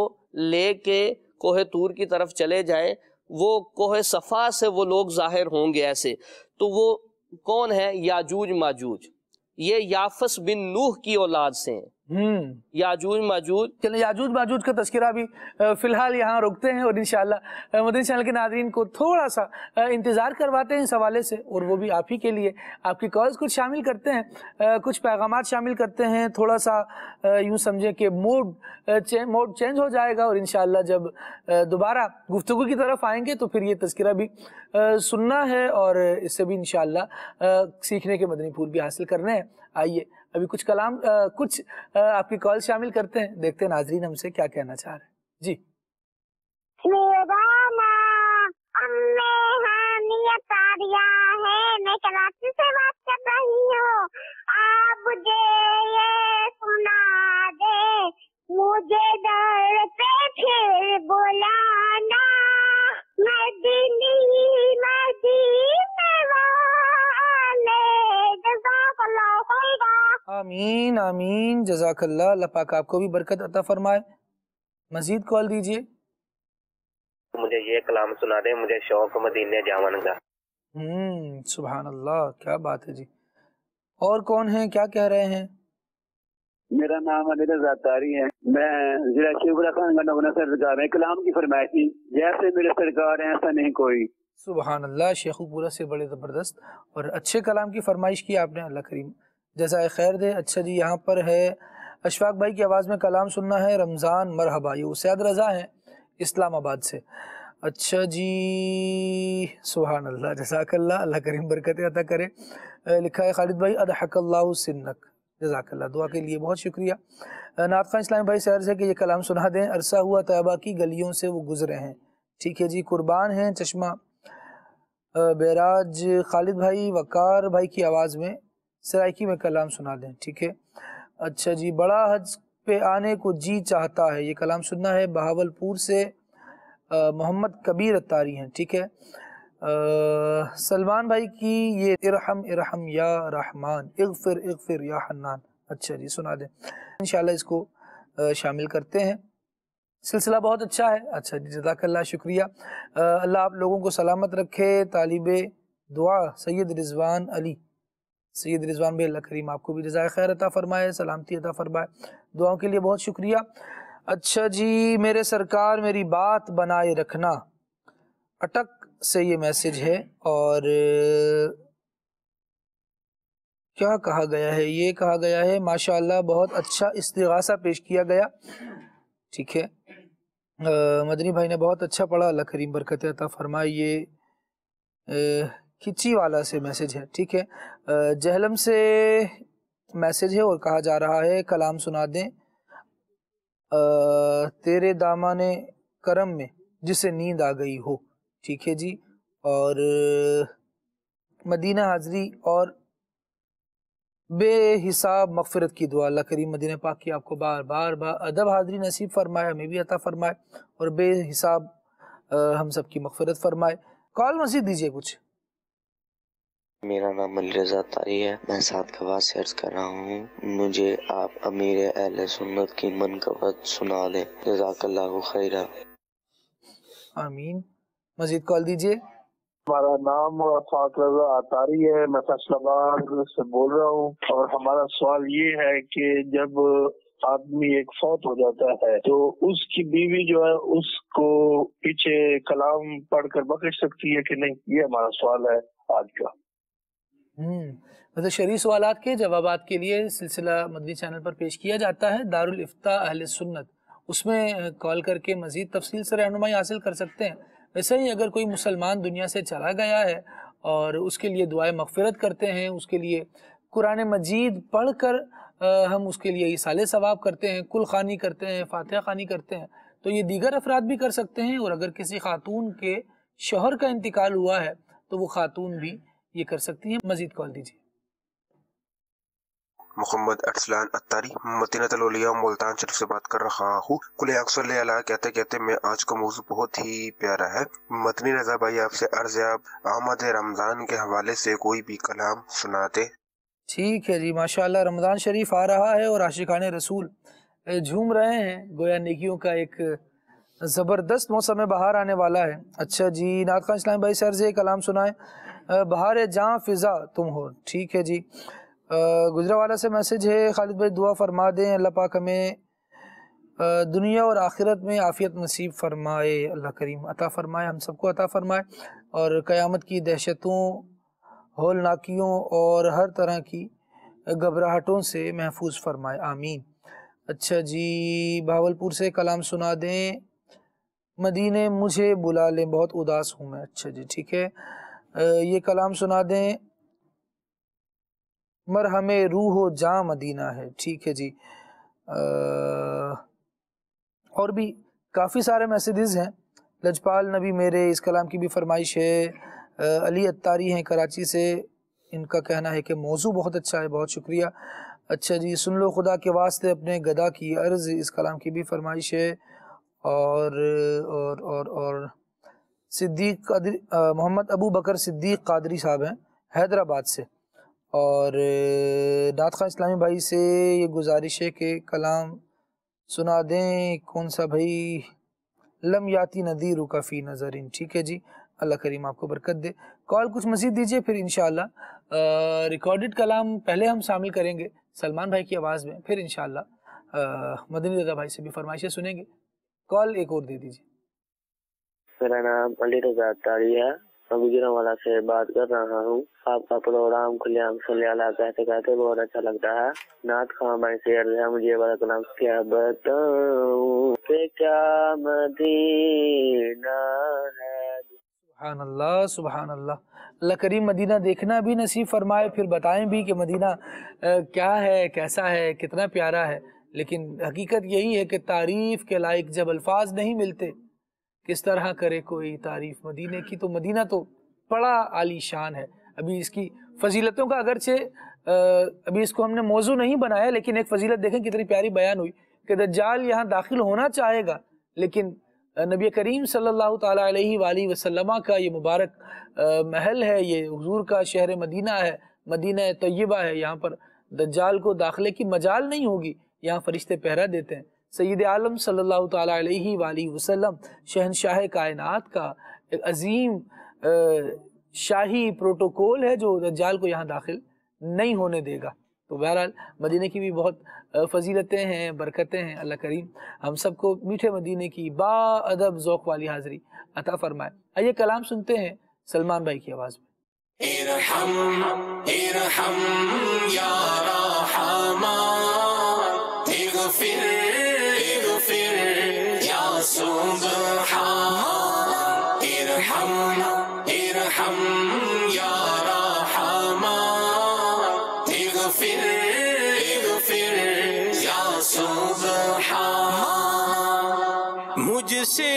لے کے کوہ طور کی طرف چلے جائیں، وہ کوہ صفا سے وہ لوگ ظاہر ہوں گے ایسے۔ تو وہ کون ہے؟ یاجوج ماجوج، یہ یافس بن نوح کی اولاد سے ہیں یاجوج ماجوج۔ چلیں یاجوج ماجوج کا تذکرہ بھی فی الحال یہاں رکتے ہیں، اور انشاءاللہ مدنی چینل کے ناظرین کو تھوڑا سا انتظار کرواتے ہیں اس حوالے سے، اور وہ بھی آپ ہی کے لیے آپ کی کالز کچھ شامل کرتے ہیں، کچھ پیغامات شامل کرتے ہیں، تھوڑا سا یوں سمجھیں کہ موڈ چینج ہو جائے گا، اور انشاءاللہ جب دوبارہ گفتگو کی طرف آئیں گے تو پھر یہ تذکرہ بھی سننا ہے، اور اس سے بھی انشاءاللہ سیکھنے کے مدنی پھول بھی حاصل کرنے ہیں۔ آئیے ابھی کچھ کلام کچھ آپ کی کال شامل کرتے ہیں، دیکھتے ہیں ناظرین ہم سے کیا کہنا چاہ رہے ہیں۔ جی میں کراچی سے بات کر رہی ہوں، آپ مجھے یہ سنا دے، مجھے در پہ پھر بلانا، مدینے والے، جزاک اللہ خیرا۔ آمین آمین، جزاک اللہ، اللہ پاک آپ کو بھی برکت عطا فرمائے۔ مزید کال دیجئے۔ مجھے یہ کلام سنا دیں، مجھے شوق مدینے جاون کا۔ سبحان اللہ، کیا بات ہے جی۔ اور کون ہیں، کیا کہہ رہے ہیں؟ میرا نام علی رضا تاری ہے، میں ضلع شیخ خان گنڈا سرکار ہے۔ کلام کی فرمائش تھی، جیسے میرے سرکار ہیں ایسا نہیں کوئی۔ سبحان اللہ، شیخ پورا سے بڑے زبردست اور اچھے کلام کی فرمائش کی آپ نے، اللہ کریم جزائے خیر دے۔ اچھا جی، یہاں پر ہے اشفاق بھائی کی آواز میں کلام سننا ہے، رمضان مرحبا، یہ اسید رضا ہیں اسلام آباد سے۔ اچھا جی، سبحان اللہ، جزاک اللہ، اللہ کریم برکت عطا کرے۔ لکھا ہے خالد بھائی، اضحک اللہ سنک، جزاک اللہ، دعا کے لیے بہت شکریہ۔ نعت خواہ اسلام بھائی سے عرض ہے کہ یہ کلام سنا دیں، عرصہ ہوا طیبہ کی گلیوں سے وہ گزرے ہیں۔ ٹھیک ہے جی، قربان ہیں چشمہ بیراج خالد بھائی، وقار بھائی کی آواز میں سرائکی میں کلام سنا دیں۔ ٹھیک ہے، اچھا جی، بڑا حج پہ آنے کو جی چاہتا ہے، یہ کلام سننا ہے، بہاول پور سے محمد کبیر اتاری ہیں۔ ٹھیک ہے، سلمان بھائی کی یہ ارحم ارحم یا رحمان، اغفر اغفر یا حنان۔ اچھا جی، سنا دیں، انشاءاللہ اس کو شامل کرتے ہیں، سلسلہ بہت اچھا ہے۔ اچھا جی، جزاک اللہ، شکریہ، اللہ آپ لوگوں کو سلامت رکھے۔ طالب دعا سید رضوان علی، سید رضوان بھائی، اللہ کریم آپ کو بھی جزائے خیر عطا فرمائے، سلامتی عطا فرمائے، دعاؤں کے لیے بہت شکریہ۔ اچھا جی، میرے سرکار میری بات بنائے رکھنا، اٹک سے یہ میسج ہے، اور کیا کہا گیا ہے؟ یہ کہا گیا ہے ماشاءاللہ بہت اچھا استغاثہ پیش کیا گیا۔ ٹھیک ہے، مدنی بھائی نے بہت اچھا پڑھا، اللہ کریم برکت عطا فرمائے۔ یہ کھچی والا سے میسج ہے۔ ٹھیک ہے، جہلم سے میسج ہے اور کہا جا رہا ہے کلام سنا دیں، تیرے دامان کرم میں جسے نیند آ گئی ہو۔ ٹھیک ہے جی، اور مدینہ حاضری اور بے حساب مغفرت کی دعا، اللہ کریم مدینہ پاک کی آپ کو بار بار ادب حاضری نصیب فرمائے، ہمیں بھی عطا فرمائے، اور بے حساب ہم سب کی مغفرت فرمائے۔ کال مزید دیجئے کچھ۔ میرا نام علی رضا تاری ہے، میں سعد خواص سے عرض کر رہا ہوں، مجھے آپ امیر اہل سنت کی منقبت سنا دیں، جزاک اللہ خیرہ۔ آمین، مزید کال دیجئے۔ ہمارا نام سعد رضا اتاری ہے، میں فیصل آباد سے بول رہا ہوں، اور ہمارا سوال یہ ہے کہ جب آدمی ایک فوت ہو جاتا ہے تو اس کی بیوی جو ہے اس کو پیچھے کلام پڑھ کر بخش سکتی ہے کہ نہیں؟ یہ ہمارا سوال ہے آج کا۔ مطلب شرعی سوالات کے جوابات کے لیے سلسلہ مدنی چینل پر پیش کیا جاتا ہے دارالفتاء اہل سنت، اس میں کال کر کے مزید تفصیل سے رہنمائی حاصل کر سکتے ہیں۔ ویسے ہی اگر کوئی مسلمان دنیا سے چلا گیا ہے اور اس کے لیے دعائے مغفرت کرتے ہیں، اس کے لیے قرآن مجید پڑھ کر ہم اس کے لیے ایصال ثواب کرتے ہیں، کل خوانی کرتے ہیں، فاتحہ خوانی کرتے ہیں، تو یہ دیگر افراد بھی کر سکتے ہیں۔ اور اگر کسی خاتون کے شوہر کا انتقال ہوا ہے تو وہ خاتون بھی یہ کر سکتی ہیں۔ مزید کال دیجیے۔ محمد ارسلان اتاری مدینہ الاولیاء ملتان شریف سے بات کر رہا ہوں۔ کل اکثر لے اللہ کہتے کہتے میں آج کا موضوع بہت ہی پیارا ہے۔ مدنی رضا بھائی آپ سے عرض ہے، آپ آمد رمضان کے حوالے سے کوئی بھی کلام سناتے۔ ٹھیک ہے جی، ماشاءاللہ رمضان شریف آ رہا ہے اور عاشقان رسول جھوم رہے ہیں، گویا نیکیوں کا ایک زبردست موسم بہار آنے والا ہے۔ اچھا جی، نعت خواں اسلام بھائی سے عرض ہے کلام سنائیں، بہار جاں فضا تم ہو۔ ٹھیک ہے جی، گجرا والا سے میسج ہے، خالد بھائی دعا فرما دیں اللہ پاک ہمیں دنیا اور آخرت میں عافیت نصیب فرمائے، اللہ کریم عطا فرمائے، ہم سب کو عطا فرمائے، اور قیامت کی دہشتوں، ہولناکیوں اور ہر طرح کی گھبراہٹوں سے محفوظ فرمائے، آمین۔ اچھا جی، بہاولپور سے کلام سنا دیں، مدینے مجھے بلا لیں بہت اداس ہوں میں۔ اچھا جی ٹھیک ہے، یہ کلام سنا دیں، مرہم روح و جاں مدینہ ہے۔ ٹھیک ہے جی، اور بھی کافی سارے میسیجز ہیں۔ لجپال نبی میرے، اس کلام کی بھی فرمائش ہے۔ علی اتاری ہیں کراچی سے، ان کا کہنا ہے کہ موضوع بہت اچھا ہے، بہت شکریہ۔ اچھا جی، سن لو خدا کے واسطے اپنے گدا کی عرض، اس کلام کی بھی فرمائش ہے۔ اور صدیق قادری، محمد ابو بکر صدیق قادری صاحب ہیں حیدرآباد سے، اور نعت خواں اسلامی بھائی سے یہ گزارش ہے کہ کلام سنا دیں، کون سا بھائی؟ لم یاتی نذیر کا فی نظرین۔ ٹھیک ہے جی، اللہ کریم آپ کو برکت دے۔ کال کچھ مزید دیجئے، پھر انشاءاللہ ریکارڈڈ کلام پہلے ہم شامل کریں گے سلمان بھائی کی آواز میں، پھر انشاءاللہ مدنی رضا بھائی سے بھی فرمائشیں سنیں گے۔ کال ایک اور دے دیجئے۔ میرا نام علی رضا اتاری ہے، میں گجرانوالہ سے بات کر رہا ہوں۔ آپ کا پروگرام کھلے عام صلی اللہ کہتے کہتے بہت اچھا لگتا ہے۔ نعت خواں بھائی سے عرض ہے، مجھے بڑا کلام کیا بتاؤں کہ کیا مدینہ ہے۔ سبحان اللہ سبحان اللہ، اللہ کریم مدینہ دیکھنا بھی نصیب فرمائے، پھر بتائیں بھی کہ مدینہ کیا ہے، کیسا ہے، کتنا پیارا ہے۔ لیکن حقیقت یہی ہے کہ تعریف کے لائق جب الفاظ نہیں ملتے، کس طرح کرے کوئی تعریف مدینے کی؟ تو مدینہ تو بڑا عالی شان ہے۔ ابھی اس کی فضیلتوں کا اگرچہ ابھی اس کو ہم نے موضوع نہیں بنایا، لیکن ایک فضیلت دیکھیں کتنی پیاری بیان ہوئی کہ دجال یہاں داخل ہونا چاہے گا، لیکن نبی کریم صلی اللہ تعالیٰ علیہ وآلہ وسلم کا یہ مبارک محل ہے، یہ حضور کا شہر مدینہ ہے، مدینہ طیبہ ہے، یہاں پر دجال کو داخلے کی مجال نہیں ہوگی، یہاں فرشتے پہرا دیتے ہیں۔ سید عالم صلی اللہ تعالیٰ علیہ وآلہ وسلم شہنشاہ کائنات کا ایک عظیم شاہی پروٹوکول ہے جو دجال کو یہاں داخل نہیں ہونے دے گا۔ تو بہرحال مدینے کی بھی بہت فضیلتیں ہیں، برکتیں ہیں، اللہ کریم ہم سب کو میٹھے مدینے کی با ادب ذوق والی حاضری عطا فرمائے۔ آئیے کلام سنتے ہیں سلمان بھائی کی آواز میں۔ ارحم ارحم یا رحمان، اغفر اغفر یا سبحان، ارحم ارحم یا رحمان، اغفر اغفر یا سبحان۔ مجھ سے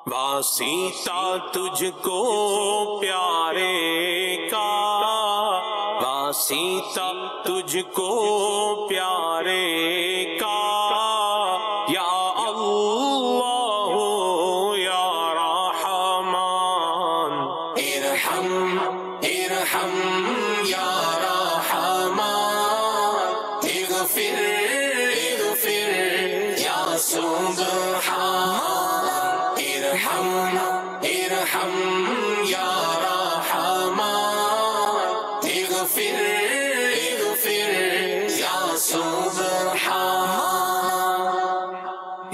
واسطہ تجھ کو پیارے کا، واسطہ تجھ کو پیارے کا، یا اللہ یا رحمان، ارحم ارحم یا رحمان، اغفر اغفر یا سبحان ارحم ارحم یا رحمان اغفر اغفر یا سبحان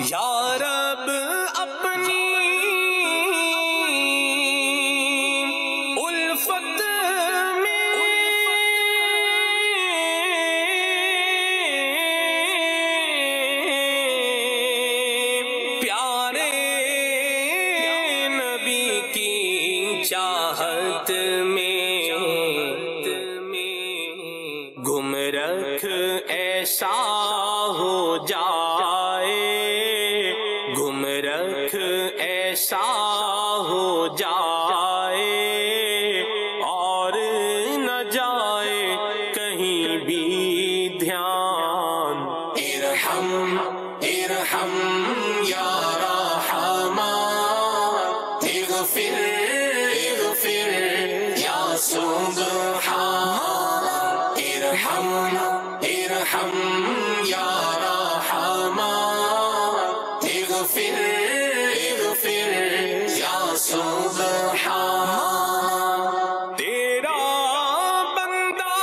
یا رب اپنی الفت چاہت میں گم رکھ ایسا ہو جائے گم رکھ ایسا ہو جائے اور نہ جائے کہیں بھی دھیان ارحم ارحم یا رحمان اغفر سبحان ارحم ارحم یا رحمان اغفر اغفر یا سبحان تیرا بندہ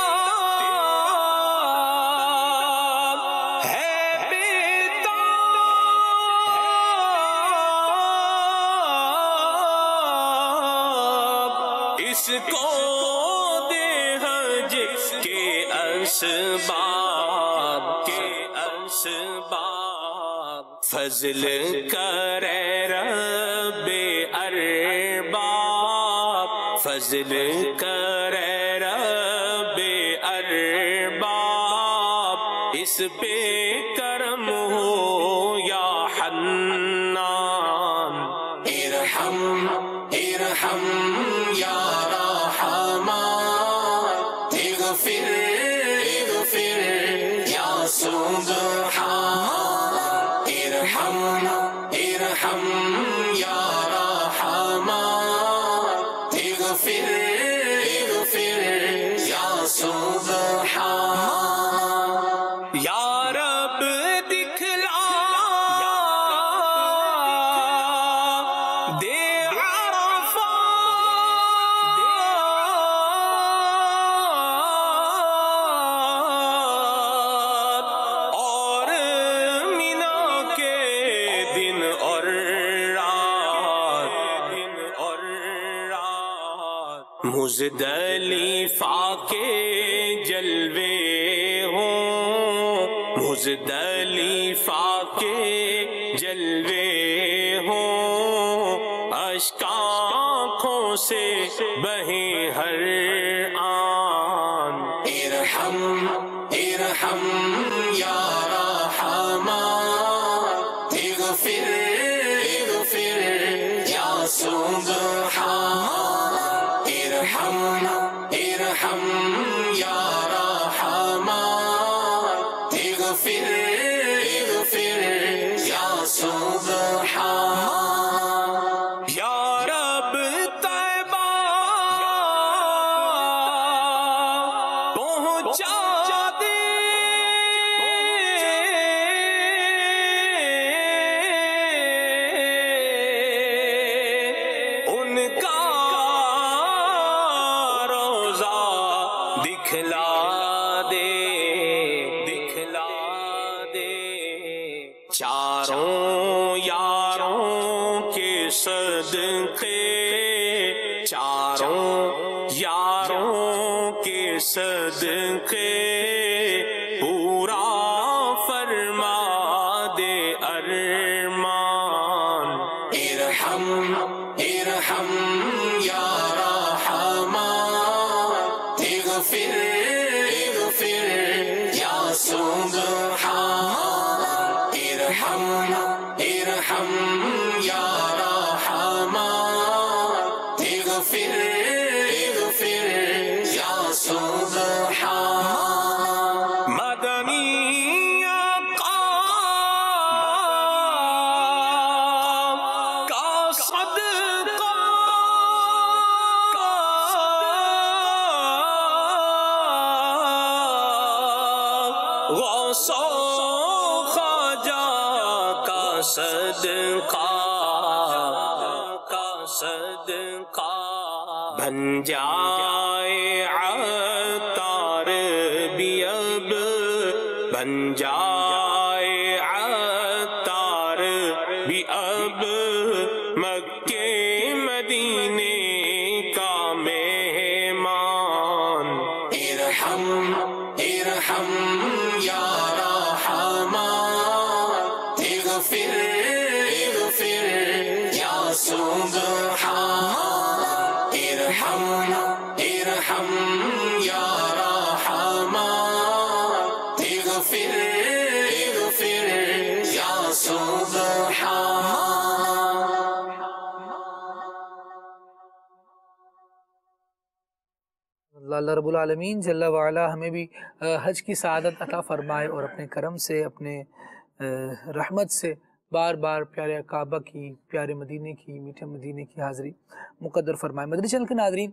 ہے بیتاب اس کو اسباب فضل کرے رب ارباب فضل کرے رب ارباب اس پہ کرم ہو یا حنان ارحم ارحم یا رحمان اغفر سبحان ارحم ارحم یا رحمان اغفر اغفر یا سبحان یا رب دکھلا دے مزدلفہ کے جلوے ہوں مزدلفہ کے جلوے ہوں اشک آنکھوں سے بہیں ہر آن ارحم ارحم یا رحمان اغفر اغفر یا سبحان ارحم ارحم یا رحمان اغفر اغفر یا سبحان یا رب طیبہ پہنچا دے ان کا دکھلا دے چاروں یاروں کے صدقے چاروں یاروں کے صدقے پورا فرما دے ارمان ارحم ارحم یا رحمان اغفر اغفر یا سبحان ارحم ارحم یا رحمان اغفر اغفر یا سبحان مدنی آقا کا صدقہ غوث و خواجہ کا صدقہ بن جائے عطار بھی اب بن جائے عطار بھی اب مکے مدینے کا مہمان ارحم ارحم یا رحمان اغفر اغفر یا سبحان ارحم ارحم یا رحمان اغفر اغفر یا سبحان. اللہ رب العالمین جل وعلا ہمیں بھی حج کی سعادت عطا فرمائے اور اپنے کرم سے اپنے رحمت سے بار بار پیارے کعبہ کی پیارے مدینے کی میٹھے مدینے کی حاضری مقدر فرمائے. مدنی چینل کے ناظرین،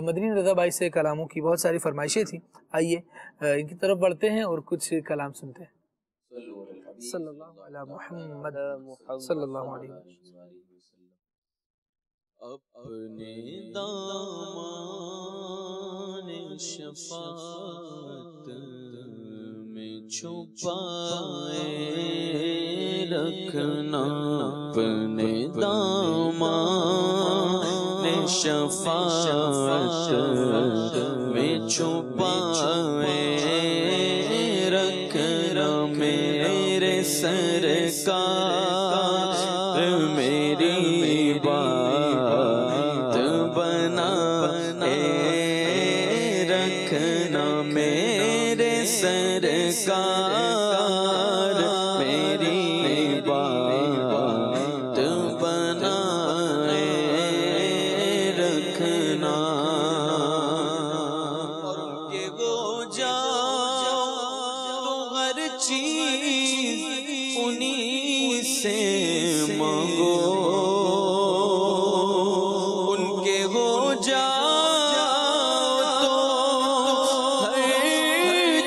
مدنی رضا بھائی سے کلاموں کی بہت ساری فرمائشیں تھیں. آئیے ان کی طرف بڑھتے ہیں اور کچھ کلام سنتے ہیں. صلی اللہ علیہ محمد صلی اللہ علیہ وسلم. اپنے دامان شفاعت میں چھپائے رکھنا، اپنے دامان شفاعت میں چھپائے رکھنا میرے سرکار، میری بات بنا رکھنا میرے سرکار، میری بات بنا رکھنا. اور کہ ہو جاؤ تو ہر چیز انہی سے مانگو، ان کے ہو جاؤ تو ہر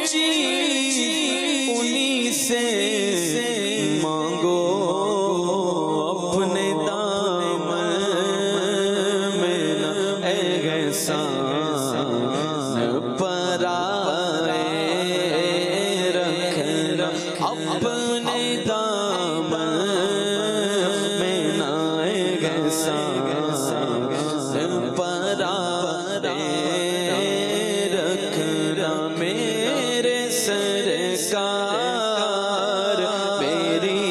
چیز انہی سے مانگو. اپنے دامن میں نہ احسان پرائے رکھنا، اپنے دامن میں نہ احسان پرائے رکھنا میرے سرکار، میری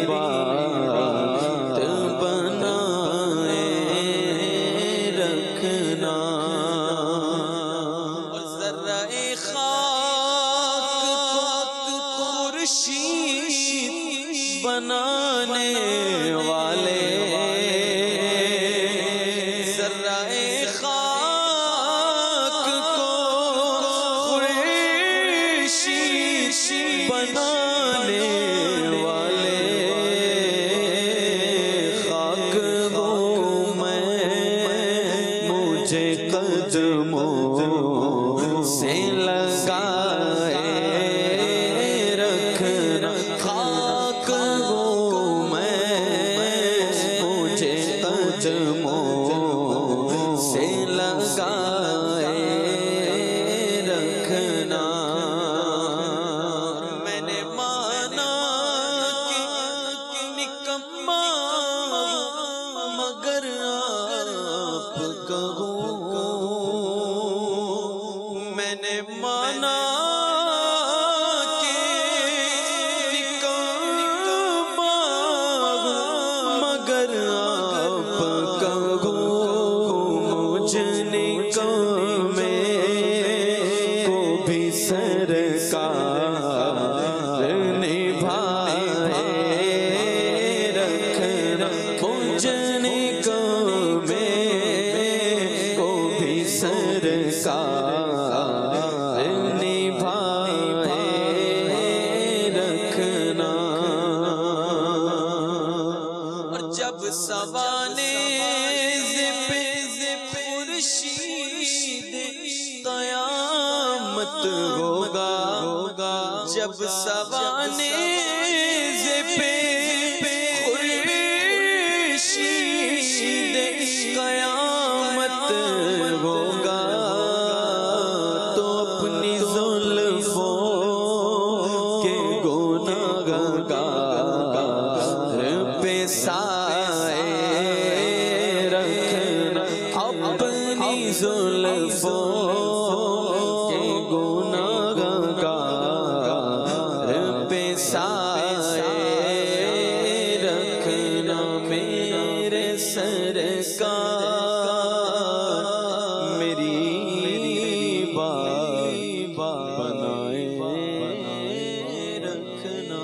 بات بنائے رکھنا. اور ذرہ خاک کو خورشید بنانے والے، ذرہ خاک کو خورشید بنانے والے، خاک ہو میں مجھے قدموں سے لگائے رکھنا، خاک ہو میں مجھے قدموں سے لگائے رکھنا. میں نے مانا کہ نکما مگر آپ کہوں، میں نے مانا کہ نکما مگر آپ کہوں، مجھ نکمے کو بھی سرکار نبھائے رکھنا، مجھ نکمے کو بھی سرکار نبھائے رکھنا. اور جب سوانے خورشید قیامت ہوگا، جب سوانے پہ گناہگار پہ سائے رکھنا اپنی زلفوں کے گناہگار پہ سائے رکھنا میرے سرکار میری بات بنائے رکھنا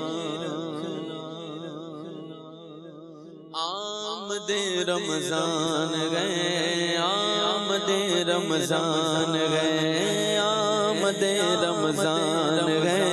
آمد رمضان گئے آمد رمضان گئے آمد رمضان گئے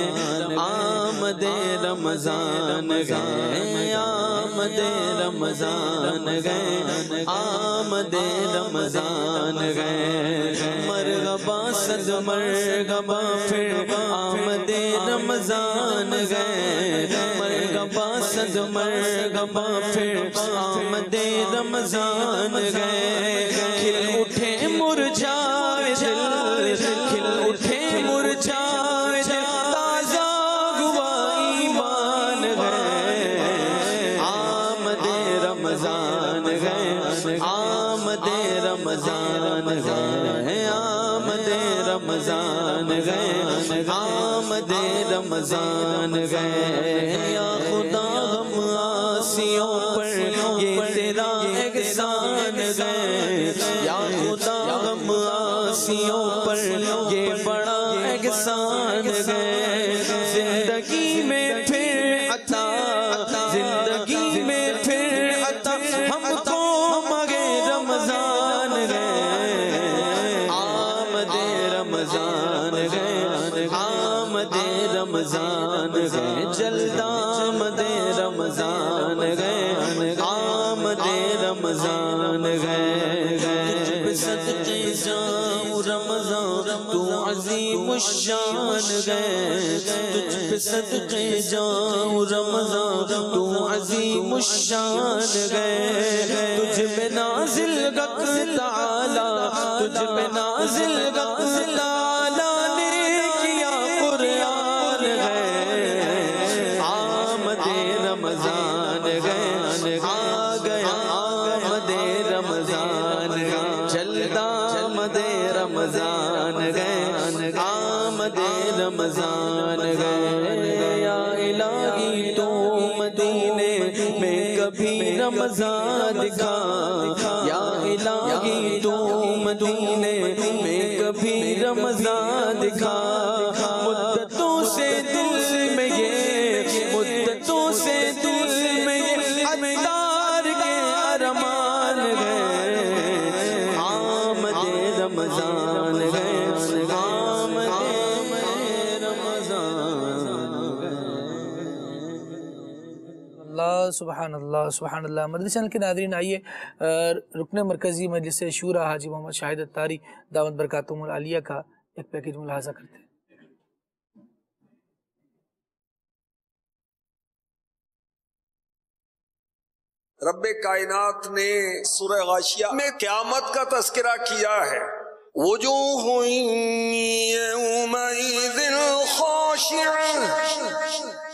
آمد رمضان گئے آمد رمضان گئے آمد رمضان گئے مرغبا صد مرغبا پھر آمد رمضان گئے مرغبا صد مرغبا پھر آمد رمضان گئے کھل اٹھے مرجھائے دل کھل اٹھے مرجھائے دل تازہ ہوا ایمان گئے آمد رمضان گئے آمد رمضان گئے آمد رمضان گئے آمد رمضان گئے یا خدا ہم آسیوں پر یہ تیرا احسان گئے یا خدا ہم آسیوں پر یہ بڑا احسان گئے زندگی میں پھر عطا زندگی میں پھر عطا ہم کو مگے رمضان گئے آمد رمضان گئے آمد رمضان گئے جلد آمد رمضان گئے آمد رمضان گئے تجھ پہ صدقے جاؤں رمضان تو عظیم الشان گئے تجھ پہ صدقے جاؤں رمضان تو عظیم الشان گئے تجھ پہ نازل گق تعالی تجھ پہ نازل گق تعالی نے کیا قرآن گئے آمد رمضان گئے آ گیا آمد رمضان جلد آمد رمضان گئے آمد رمضان گئے یا الہی تو مدینے میں کبھی رمضان دکھا یا الہی تو مدینے میں کبھی رمضان دکھا مدتوں سے دل میں یہ مدتوں سے دل میں یہ عطار کے ارمان گئے آمد رمضان گئے آمد رمضان اللہ سبحان اللہ سبحان اللہ۔ مدنی چینل کے ناظرین آئیے رکن مرکزی مجلس شورا حاجی محمد شاہد اتاری دامت برکاتہم العالیہ کا ایک پیکج ملاحظہ کرتے ہیں۔ رب کائنات نے سورہ غاشیہ میں قیامت کا تذکرہ کیا ہے وجوہ یومئذ خاشعہ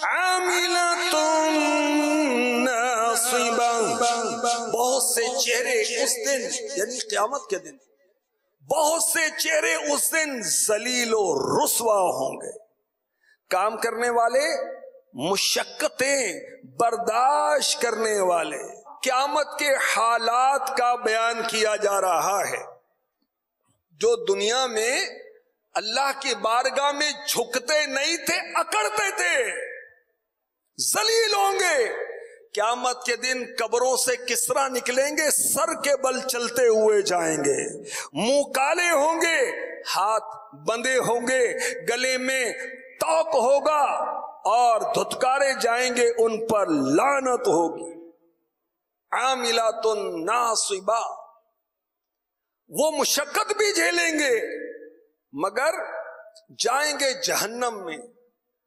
عاملۃ ناصبہ بہت سے چہرے اس دن یعنی قیامت کے دن بہت سے چہرے اس دن ذلیل و رسوا ہوں گے کام کرنے والے مشقتیں برداشت کرنے والے قیامت کے حالات کا بیان کیا جا رہا ہے جو دنیا میں اللہ کی بارگاہ میں جھکتے نہیں تھے اکڑتے تھے ذلیل ہوں گے قیامت کے دن قبروں سے کس طرح نکلیں گے سر کے بل چلتے ہوئے جائیں گے منہ کالے ہوں گے ہاتھ بندھے ہوں گے گلے میں توق ہوگا اور دھتکارے جائیں گے ان پر لعنت ہوگی عاملات ناصبہ وہ مشقت بھی جھیلیں گے مگر جائیں گے جہنم میں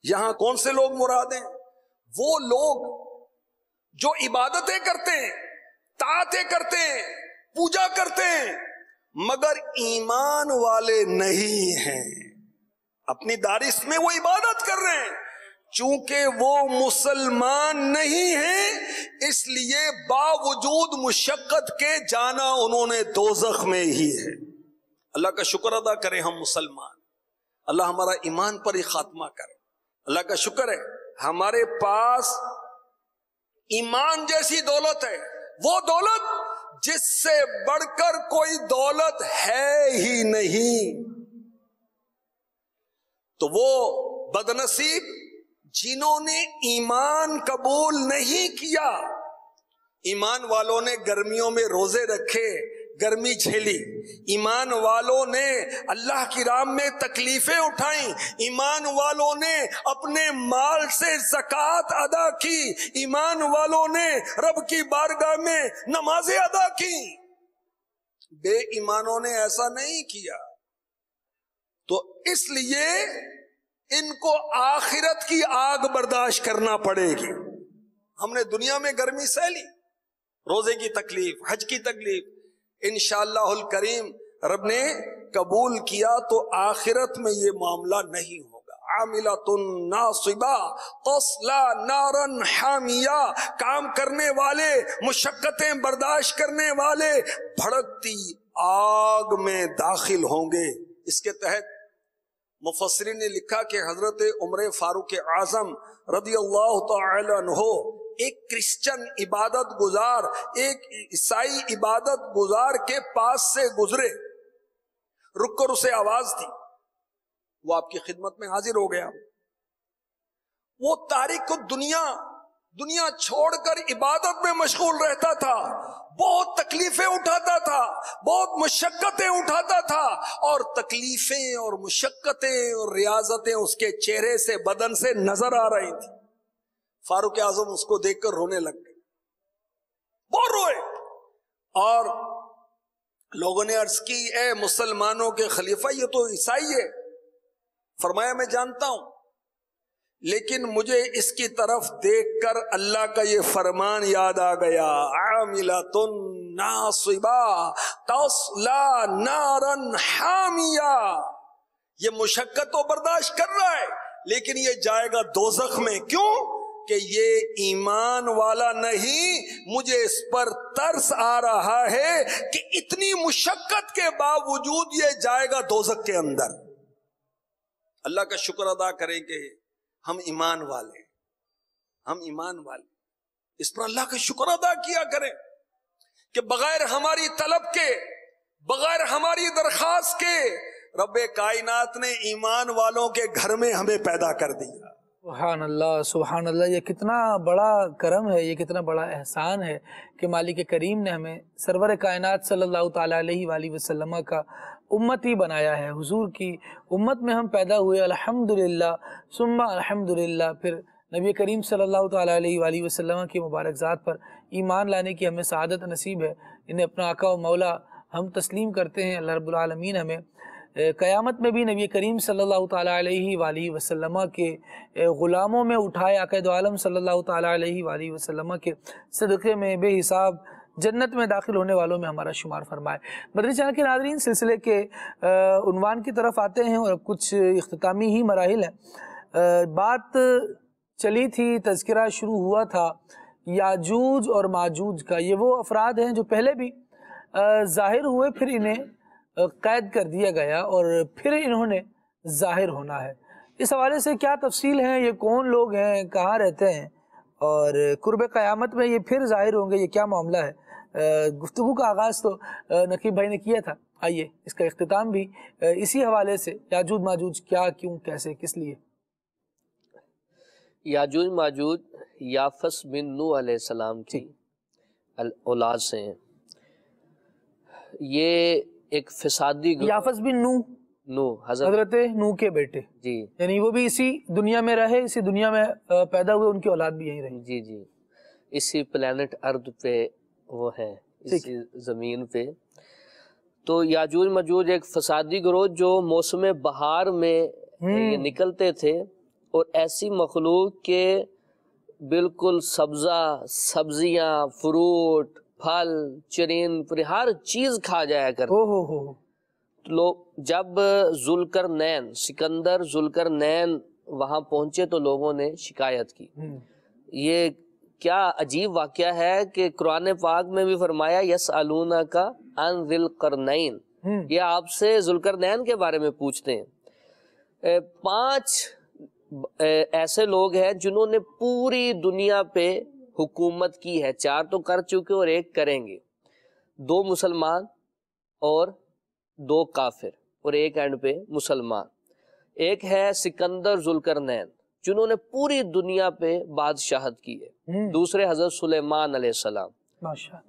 یہاں کون سے لوگ مراد ہیں وہ لوگ جو عبادتیں کرتے ہیں طاعتیں کرتے ہیں پوجا کرتے ہیں مگر ایمان والے نہیں ہیں اپنی دارش میں وہ عبادت کر رہے ہیں چونکہ وہ مسلمان نہیں ہیں اس لیے باوجود مشقت کے جانا انہوں نے دوزخ میں ہی ہے۔ اللہ کا شکر ادا کریں ہم مسلمان، اللہ ہمارا ایمان پر ہی خاتمہ کرے۔ اللہ کا شکر ہے ہمارے پاس ایمان جیسی دولت ہے، وہ دولت جس سے بڑھ کر کوئی دولت ہے ہی نہیں۔ تو وہ بدنصیب جنہوں نے ایمان قبول نہیں کیا، ایمان والوں نے گرمیوں میں روزے رکھے، گرمی جھیلی، ایمان والوں نے اللہ کی راہ میں تکلیفیں اٹھائیں، ایمان والوں نے اپنے مال سے زکوٰۃ ادا کی، ایمان والوں نے رب کی بارگاہ میں نمازیں ادا کی۔ بے ایمانوں نے ایسا نہیں کیا، تو اس لیے ان کو آخرت کی آگ برداشت کرنا پڑے گی۔ ہم نے دنیا میں گرمی سہ لی، روزے کی تکلیف، حج کی تکلیف، انشاءاللہ الکریم رب نے قبول کیا تو آخرت میں یہ معاملہ نہیں ہوگا۔ عاملۃ ناصبہ تصلی نارا حامیہ، کام کرنے والے، مشقتیں برداشت کرنے والے بھڑکتی آگ میں داخل ہوں گے۔ اس کے تحت مفسرین نے لکھا کہ حضرت عمر فاروق اعظم رضی اللہ تعالی عنہ ایک کرسچن عبادت گزار، ایک عیسائی عبادت گزار کے پاس سے گزرے، رک کر اسے آواز دی، وہ آپ کی خدمت میں حاضر ہو گیا۔ وہ تاریک دنیا چھوڑ کر عبادت میں مشغول رہتا تھا، بہت تکلیفیں اٹھاتا تھا، بہت مشقتیں اٹھاتا تھا، اور تکلیفیں اور مشقتیں اور ریاضتیں اس کے چہرے سے، بدن سے نظر آ رہی تھی۔ فاروق اعظم اس کو دیکھ کر رونے لگ گئے، بہت روئے، اور لوگوں نے عرض کی اے مسلمانوں کے خلیفہ یہ تو عیسائی ہے۔ فرمایا میں جانتا ہوں، لیکن مجھے اس کی طرف دیکھ کر اللہ کا یہ فرمان یاد آ گیا، عاملۃ ناصبہ تصلی نارا حامیہ۔ یہ مشقت تو برداشت کر رہا ہے لیکن یہ جائے گا دوزخ میں۔ کیوں؟ کہ یہ ایمان والا نہیں۔ مجھے اس پر ترس آ رہا ہے کہ اتنی مشقت کے باوجود یہ جائے گا دوزخ کے اندر۔ اللہ کا شکر ادا کریں کہ ہم ایمان والے ہیں، ہم ایمان والے، اس پر اللہ کا شکر ادا کیا کریں کہ بغیر ہماری طلب کے، بغیر ہماری درخواست کے رب کائنات نے ایمان والوں کے گھر میں ہمیں پیدا کر دیا۔ سبحان اللہ، سبحان اللہ، یہ کتنا بڑا کرم ہے، یہ کتنا بڑا احسان ہے کہ مالک کریم نے ہمیں سرور کائنات صلی اللہ تعالیٰ علیہ وآلہ وسلم کا امت ہی بنایا ہے۔ حضور کی امت میں ہم پیدا ہوئے، الحمدللہ ثم الحمدللہ۔ پھر نبی کریم صلی اللہ تعالیٰ علیہ وآلہ وسلم کی مبارک ذات پر ایمان لانے کی ہمیں سعادت نصیب ہے، انہیں اپنا آقا و مولا ہم تسلیم کرتے ہیں۔ اللہ رب العالمین ہمیں قیامت میں بھی نبی کریم صلی اللہ تعالیٰ علیہ وآلہ وسلم کے غلاموں میں اٹھائے، آقا دو عالم صلی اللہ تعالیٰ علیہ وآلہ وسلم کے صدقے میں بے حساب جنت میں داخل ہونے والوں میں ہمارا شمار فرمائے۔ مدنی چینل کے ناظرین، سلسلے کے عنوان کی طرف آتے ہیں اور کچھ اختتامی ہی مراحل ہیں۔ بات چلی تھی، تذکرہ شروع ہوا تھا یاجوج اور ماجوج کا۔ یہ وہ افراد ہیں جو پہلے بھی ظاہر ہوئے، پھر انہیں قید کر دیا گیا اور پھر انہوں نے ظاہر ہونا ہے۔ اس حوالے سے کیا تفصیل ہیں، یہ کون لوگ ہیں، کہاں رہتے ہیں، اور قرب قیامت میں یہ پھر ظاہر ہوں گے، یہ کیا معاملہ ہے؟ گفتگو کا آغاز تو نقیب بھائی نے کیا تھا، آئیے اس کا اختتام بھی اسی حوالے سے، یاجوج ماجوج کیا، کیوں، کیسے، کس لیے؟ یاجوج ماجوج یافس بن نوح علیہ السلام کی اولاد سے ہیں۔ یہ ایک فسادی یافس بن نوح حضرت نوح کے بیٹے، جی، یعنی وہ بھی اسی دنیا میں رہے، اسی دنیا میں پیدا ہوئے، ان کی اولاد بھی یہیں رہی۔ جی جی، اسی پلانٹ ارد پہ وہ ہیں، اسی زمین پہ۔ تو یاجوج ماجوج ایک فسادی گروہ جو موسم بہار میں یہ نکلتے تھے اور ایسی مخلوق کے بالکل سبزیاں، فروٹ، پھل، چرین، ہر چیز کھا جایا کرتے۔ لوگ جب سکندر ذوالقرنین وہاں پہنچے تو لوگوں نے شکایت کی. یہ کیا عجیب واقعہ ہے کہ قرآن پاک میں بھی فرمایا یسألونک عن ذی القرنین، یہ آپ سے ذوالقرنین کے بارے میں پوچھتے ہیں. 5 ایسے لوگ ہیں جنہوں نے پوری دنیا پہ حکومت کی ہے. 4 تو کر چکے اور 1 کریں گے. 2 مسلمان اور 2 کافر اور 1 اینڈ پہ مسلمان. ایک ہے سکندر ذوالقرنین جنہوں نے پوری دنیا پہ بادشاہت کی ہے. دوسرے حضرت سلیمان علیہ السلام.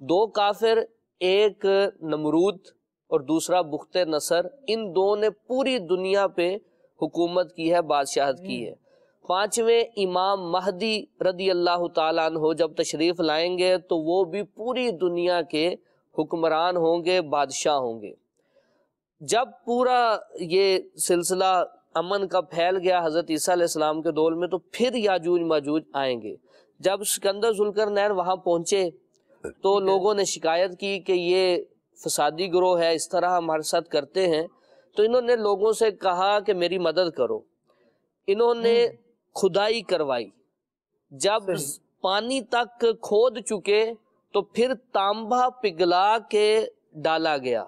2 کافر، ایک نمرود اور دوسرا بخت نصر. ان 2 نے پوری دنیا پہ حکومت کی ہے، بادشاہت کی ہے. 5ویں امام مہدی رضی اللہ تعالیٰ عنہ جب تشریف لائیں گے تو وہ بھی پوری دنیا کے حکمران ہوں گے، بادشاہ ہوں گے. جب پورا یہ سلسلہ امن کا پھیل گیا حضرت عیسیٰ علیہ السلام کے دور میں، تو پھر یاجوج ماجوج آئیں گے. جب سکندر ذوالقرنین وہاں پہنچے تو لوگوں نے شکایت کی کہ یہ فسادی گروہ ہے، اس طرح ہمارے ساتھ کرتے ہیں. تو انہوں نے لوگوں سے کہا کہ میری مدد کرو. انہوں نے کھدائی کروائی. جب پانی تک کھود چکے تو پھر تانبا پگھلا کے ڈالا گیا.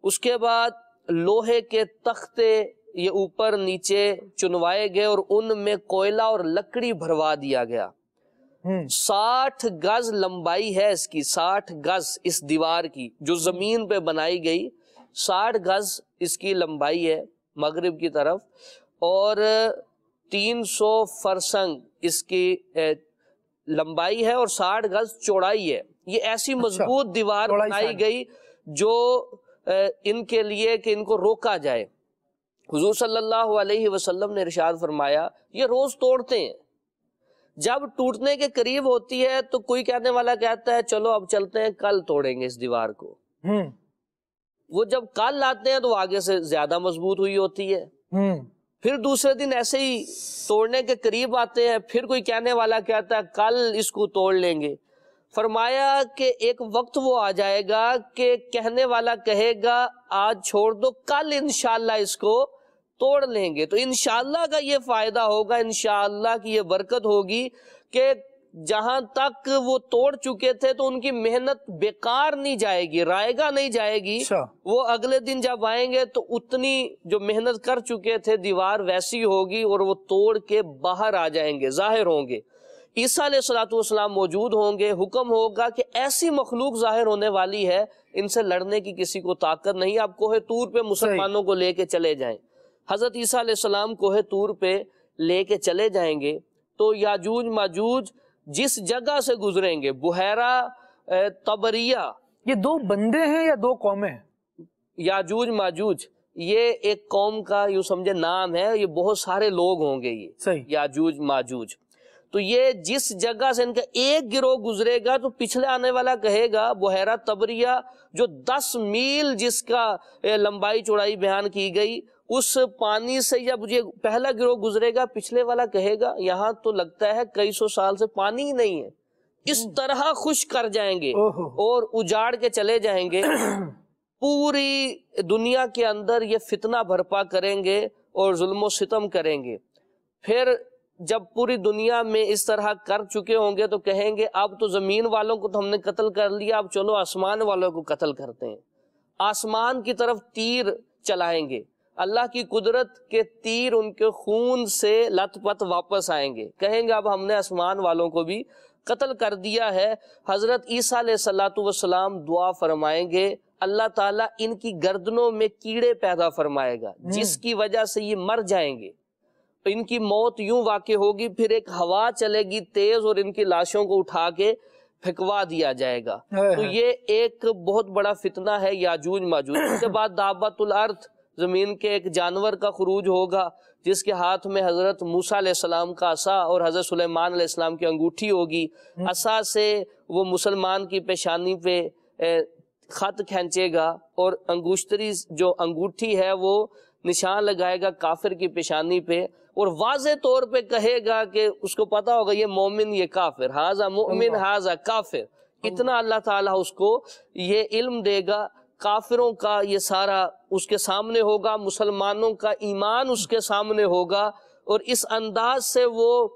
اس کے بعد لوہے کے تختے یہ اوپر نیچے چنوائے گئے اور ان میں کوئلہ اور لکڑی بھروا دیا گیا. 60 گز لمبائی ہے اس کی، 60 گز اس دیوار کی جو زمین پہ بنائی گئی. 60 گز اس کی لمبائی ہے مغرب کی طرف، اور 300 فرسنگ اس کی لمبائی ہے اور 60 گز چوڑائی ہے. یہ ایسی مضبوط دیوار بنائی گئی جو ان کے لیے کہ ان کو روکا جائے. حضور صلی اللہ علیہ وسلم نے ارشاد فرمایا یہ روز توڑتے ہیں. جب ٹوٹنے کے قریب ہوتی ہے تو کوئی کہنے والا کہتا ہے چلو اب چلتے ہیں، کل توڑیں گے اس دیوار کو. وہ جب کل آتے ہیں تو آگے سے زیادہ مضبوط ہوئی ہوتی ہے. پھر دوسرے دن ایسے ہی توڑنے کے قریب آتے ہیں، پھر کوئی کہنے والا کہتا ہے کل اس کو توڑ لیں گے. فرمایا کہ ایک وقت وہ آ جائے گا کہ کہنے والا کہے گا آج چھوڑ دو، کل انشاءاللہ اس کو توڑ لیں گے. تو انشاءاللہ کا یہ فائدہ ہوگا، انشاءاللہ کی یہ برکت ہوگی کہ جہاں تک وہ توڑ چکے تھے تو ان کی محنت بیکار نہیں جائے گی، رائگاں نہیں جائے گی. وہ اگلے دن جب آئیں گے تو اتنی جو محنت کر چکے تھے دیوار ویسی ہوگی اور وہ توڑ کے باہر آ جائیں گے، ظاہر ہوں گے. عیسیٰ علیہ السلام موجود ہوں گے. حکم ہوگا کہ ایسی مخلوق ظاہر ہونے والی ہے ان سے لڑنے کی کسی کو طاقت نہیں. آپ کوہ طور پہ مسلمانوں کو لے کے چلے جائیں. حضرت عیسیٰ علیہ السلام کوہ طور پہ لے کے چلے جائیں گے تو یاجوج ماجوج جس جگہ سے گزریں گے، بحیرہ طبریہ. یہ 2 بندے ہیں یا 2 قومیں ہیں؟ یاجوج ماجوج یہ ایک قوم کا یوں سمجھے نام ہے. یہ بہت سارے لوگ ہوں گے یہ یاجوج ماجوج. تو یہ جس جگہ سے ان کا ایک گروہ گزرے گا تو پچھلے آنے والا کہے گا بحیرہ طبریہ جو 10 میل جس کا لمبائی چوڑائی بیان کی گئی، اس پانی سے جب یہ پہلا گروہ گزرے گا پچھلے والا کہے گا یہاں تو لگتا ہے کئی 100 سال سے پانی ہی نہیں ہے. اس طرح خشک کر جائیں گے اور اجاڑ کے چلے جائیں گے. پوری دنیا کے اندر یہ فتنہ برپا کریں گے اور ظلم و ستم کریں گے. پھر جب پوری دنیا میں اس طرح کر چکے ہوں گے تو کہیں گے اب تو زمین والوں کو تو ہم نے قتل کر لیا، اب چلو آسمان والوں کو قتل کرتے ہیں. آسمان کی طرف تیر چلائیں گے. اللہ کی قدرت کے تیر ان کے خون سے لت پت واپس آئیں گے. کہیں گے اب ہم نے آسمان والوں کو بھی قتل کر دیا ہے. حضرت عیسیٰ علیہ السلام دعا فرمائیں گے، اللہ تعالیٰ ان کی گردنوں میں کیڑے پیدا فرمائے گا جس کی وجہ سے یہ مر جائیں گے. ان کی موت یوں واقع ہوگی، پھر ایک ہوا چلے گی تیز اور ان کی لاشوں کو اٹھا کے پھینکوا دیا جائے گا. تو یہ ایک بہت بڑا فتنہ ہے یاجوج ماجوج. اس کے بعد دابت الارض، زمین کے ایک جانور کا خروج ہوگا جس کے ہاتھ میں حضرت موسیٰ علیہ السلام کا عصا اور حضرت سلیمان علیہ السلام کی انگوٹھی ہوگی. عصا سے وہ مسلمان کی پیشانی پہ خط کھینچے گا اور انگوشتری جو انگوٹھی ہے وہ نشان لگائے گا کافر کی پیشانی پہ اور واضح طور پہ کہے گا کہ اس کو پتا ہوگا یہ مومن یہ کافر، ہاذا مؤمن ہاذا کافر. اتنا اللہ تعالیٰ اس کو یہ علم دے گا. کافروں کا یہ سارا اس کے سامنے ہوگا، مسلمانوں کا ایمان اس کے سامنے ہوگا اور اس انداز سے وہ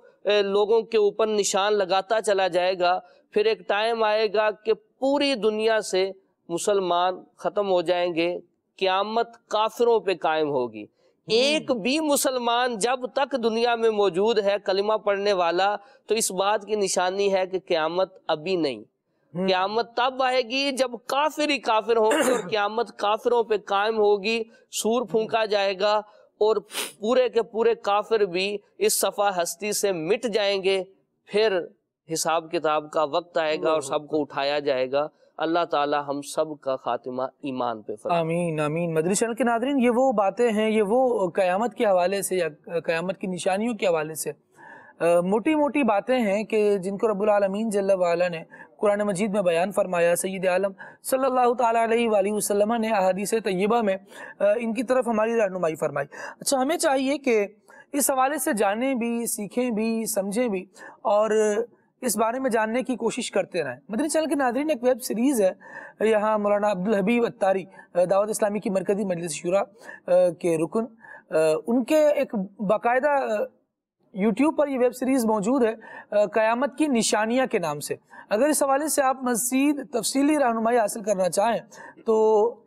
لوگوں کے اوپر نشان لگاتا چلا جائے گا، پھر ایک ٹائم آئے گا کہ پوری دنیا سے مسلمان ختم ہو جائیں گے، قیامت کافروں پہ قائم ہوگی۔ ایک بھی مسلمان جب تک دنیا میں موجود ہے کلمہ پڑھنے والا، تو اس بات کی نشانی ہے کہ قیامت ابھی نہیں، قیامت تب آئے گی جب کافر ہی کافر ہوں گے، اور قیامت کافروں پہ قائم ہوگی، سور پھونکا جائے گا اور پورے کے پورے کافر بھی اس صفحہ ہستی سے مٹ جائیں گے، پھر حساب کتاب کا وقت آئے گا اور سب کو اٹھایا جائے گا۔ اللہ تعالی ہم سب کا خاتمہ ایمان پہ فرمائے۔ آمین آمین۔ مدنی چینل کے ناظرین، یہ وہ باتیں ہیں، یہ وہ قیامت کے حوالے سے یا قیامت کی نشانیوں کے حوالے سے موٹی موٹی باتیں ہیں کہ جن کو رب العالمین جل وعلا نے قرآن مجید میں بیان فرمایا، سید عالم صلی اللہ تعالیٰ علیہ وآلہ وسلم نے احادیث طیبہ میں ان کی طرف ہماری رہنمائی فرمائی۔ اچھا، ہمیں چاہیے کہ اس حوالے سے جانیں بھی، سیکھیں بھی، سمجھیں بھی، اور اس بارے میں جاننے کی کوشش کرتے رہیں۔ مدنی چینل کے ناظرین، ایک ویب سیریز ہے یہاں مولانا عبدالحبیب اتاری، دعوت اسلامی کی مرکزی مجلس شورا کے رکن، ان کے ایک باقاعدہ یوٹیوب پر یہ ویب سیریز موجود ہے قیامت کی نشانیاں کے نام سے۔ اگر اس حوالے سے آپ مزید تفصیلی رہنمائی حاصل کرنا چاہیں تو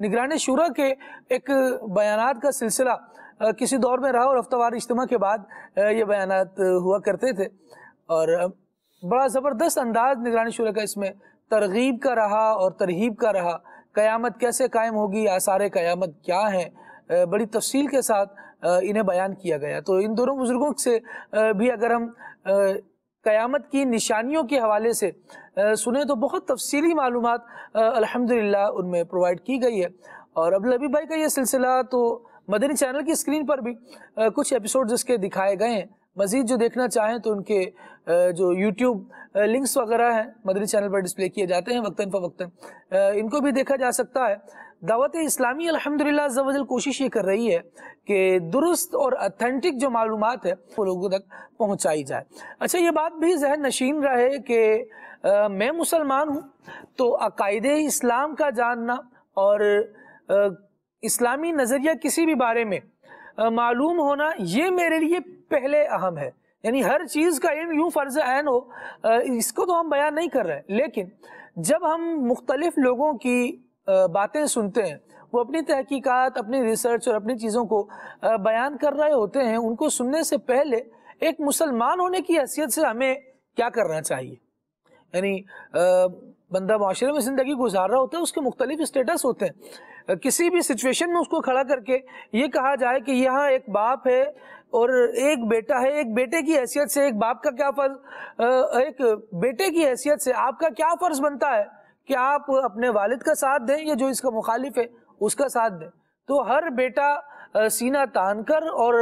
نگران شورا کے ایک بیانات کا سلسلہ کسی دور میں رہا، اور ہفتہ وار اجتماع کے بعد یہ بیانات ہوا کرتے تھے، اور بڑا زبردست انداز نگران شورا کا اس میں ترغیب کا رہا اور ترہیب کا رہا۔ قیامت کیسے قائم ہوگی، آثار قیامت کیا ہیں، بڑی تفصیل کے ساتھ انہیں بیان کیا گیا۔ تو ان دونوں بزرگوں سے بھی اگر ہم قیامت کی نشانیوں کے حوالے سے سنیں تو بہت تفصیلی معلومات الحمدللہ ان میں پرووائڈ کی گئی ہے۔ اور عبدالحبیب بھائی کا یہ سلسلہ تو مدنی چینل کی اسکرین پر بھی کچھ ایپیسوڈز اس کے دکھائے گئے ہیں، مزید جو دیکھنا چاہیں تو ان کے جو یوٹیوب لنکس وغیرہ ہیں مدنی چینل پر ڈسپلے کیے جاتے ہیں وقتاً فوقتاً، ان کو بھی دیکھا جا سکتا ہے۔ دعوت اسلامی الحمدللہ عز و جل کوشش یہ کر رہی ہے کہ درست اور اتھینٹک جو معلومات ہے وہ لوگوں تک پہنچائی جائے۔ اچھا، یہ بات بھی ذہن نشین رہے کہ میں مسلمان ہوں تو عقائد اسلام کا جاننا اور اسلامی نظریہ کسی بھی بارے میں معلوم ہونا، یہ میرے لیے پہلے اہم ہے۔ یعنی ہر چیز کا علم یوں فرض عین ہو، اس کو تو ہم بیان نہیں کر رہے، لیکن جب ہم مختلف لوگوں کی باتیں سنتے ہیں، وہ اپنی تحقیقات، اپنی ریسرچ اور اپنی چیزوں کو بیان کر رہے ہوتے ہیں، ان کو سننے سے پہلے ایک مسلمان ہونے کی حیثیت سے ہمیں کیا کرنا چاہیے؟ یعنی بندہ معاشرے میں زندگی گزار رہا ہوتا ہے، اس کے مختلف اسٹیٹس ہوتے ہیں، کسی بھی سچویشن میں اس کو کھڑا کر کے یہ کہا جائے کہ یہاں ایک باپ ہے اور ایک بیٹا ہے، ایک بیٹے کی حیثیت سے ایک باپ کا کیا فرض، ایک بیٹے کی حیثیت سے آپ کا کیا فرض بنتا ہے کہ آپ اپنے والد کا ساتھ دیں یا جو اس کا مخالف ہے اس کا ساتھ دیں۔ تو ہر بیٹا سینہ تان کر اور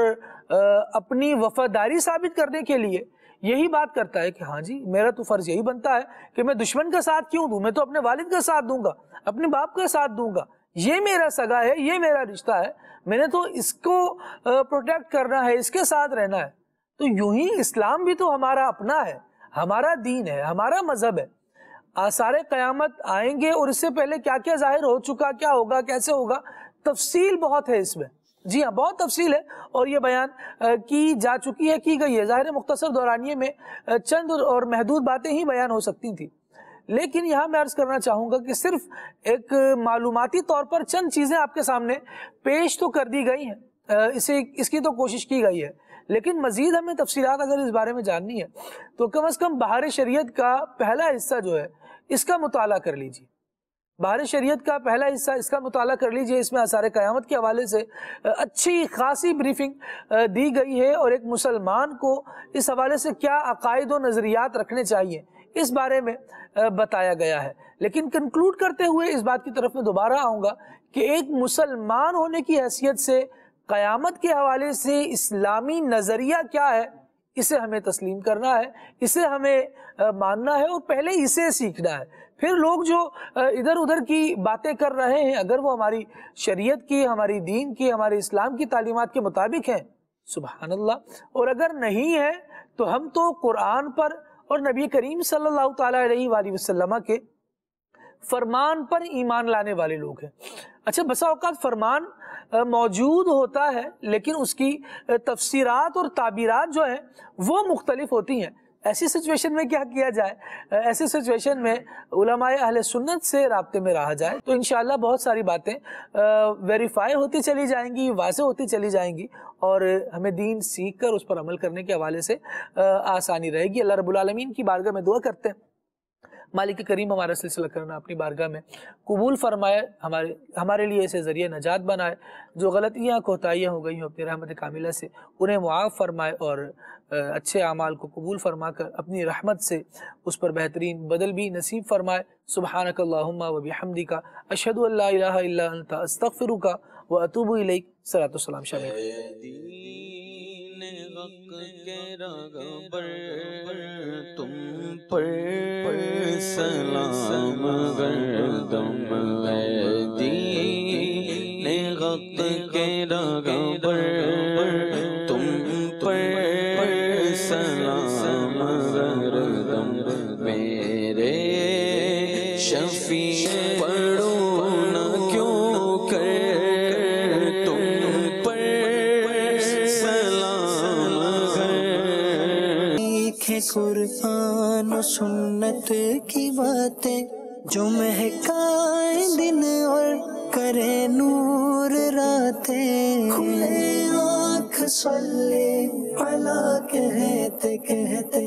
اپنی وفاداری ثابت کرنے کے لیے یہی بات کرتا ہے کہ ہاں جی، میرا تو فرض یہی بنتا ہے کہ میں دشمن کا ساتھ کیوں دوں، میں تو اپنے والد کا ساتھ دوں گا، اپنے باپ کا ساتھ دوں گا، یہ میرا سگا ہے، یہ میرا رشتہ ہے، میں نے تو اس کو پروٹیکٹ کرنا ہے، اس کے ساتھ رہنا ہے۔ تو یوں ہی اسلام بھی تو ہمارا اپنا ہے، ہمارا دین ہے، ہمارا مذہب ہے۔ آثار قیامت آئیں گے اور اس سے پہلے کیا کیا ظاہر ہو چکا، کیا ہوگا، کیسے ہوگا، تفصیل بہت ہے اس میں، جی ہاں بہت تفصیل ہے، اور یہ بیان کی جا چکی ہے، کی گئی ہے۔ ظاہر مختصر دورانیے میں چند اور محدود باتیں ہی بیان ہو سکتی تھیں، لیکن یہاں میں عرض کرنا چاہوں گا کہ صرف ایک معلوماتی طور پر چند چیزیں آپ کے سامنے پیش تو کر دی گئی ہیں، اس کی تو کوشش کی گئی ہے، لیکن مزید ہمیں تفصیلات اگر اس بارے میں جاننی ہے تو کم از کم بہار شریعت کا پہلا حصہ جو ہے اس کا مطالعہ کر لیجیے۔ بہار شریعت کا پہلا حصہ اس کا مطالعہ کر لیجئے، اس میں آثار قیامت کے حوالے سے اچھی خاصی بریفنگ دی گئی ہے، اور ایک مسلمان کو اس حوالے سے کیا عقائد و نظریات رکھنے چاہیے اس بارے میں بتایا گیا ہے۔ لیکن کنکلوڈ کرتے ہوئے اس بات کی طرف میں دوبارہ آؤں گا کہ ایک مسلمان ہونے کی حیثیت سے قیامت کے حوالے سے اسلامی نظریہ کیا ہے، اسے ہمیں تسلیم کرنا ہے، اسے ہمیں ماننا ہے اور پہلے اسے سیکھنا ہے۔ پھر لوگ جو ادھر ادھر کی باتیں کر رہے ہیں، اگر وہ ہماری شریعت کی، ہماری دین کی، ہمارے اسلام کی تعلیمات کے مطابق ہیں، سبحان اللہ، اور اگر نہیں ہے تو ہم تو قرآن پر اور نبی کریم صلی اللہ تعالیٰ علیہ وآلہ وسلم کے فرمان پر ایمان لانے والے لوگ ہیں۔ اچھا بسا اوقات فرمان موجود ہوتا ہے لیکن اس کی تفسیرات اور تعبیرات جو ہیں وہ مختلف ہوتی ہیں۔ ایسی سچویشن میں کیا کیا جائے؟ ایسی سچویشن میں علماء اہل سنت سے رابطے میں رہا جائے تو انشاءاللہ بہت ساری باتیں ویریفائی ہوتی چلی جائیں گی، واضح ہوتی چلی جائیں گی، اور ہمیں دین سیکھ کر اس پر عمل کرنے کے حوالے سے آسانی رہے گی۔ اللہ رب العالمین کی بارگاہ میں دعا کرتے ہیں مالک کریم ہمارا سلسلہ کرنا اپنی بارگاہ میں قبول فرمائے، ہمارے لیے اسے ذریعہ نجات بنائے، جو غلطیاں کوتاہیاں ہو گئی ہوں اپنی رحمت کاملہ سے انہیں معاف فرمائے، اور اچھے اعمال کو قبول فرما کر اپنی رحمت سے اس پر بہترین بدل بھی نصیب فرمائے۔ سبحانک اللہم و بحمدک اشہد ان لا الہ الا انت استغفرک و اتوب الیک۔ صلاۃ والسلام شامل۔ تم پر سلام گردم ہے دین حق کے رہبر، تم پر سلام گردم میرے شفیع پڑھو نہ کیوں کر تم پر سلام قرآن و سنت کی باتیں جو مہکائیں دن اور کرے نور راتیں، کھلے آنکھ صلی علی کہتے کہتے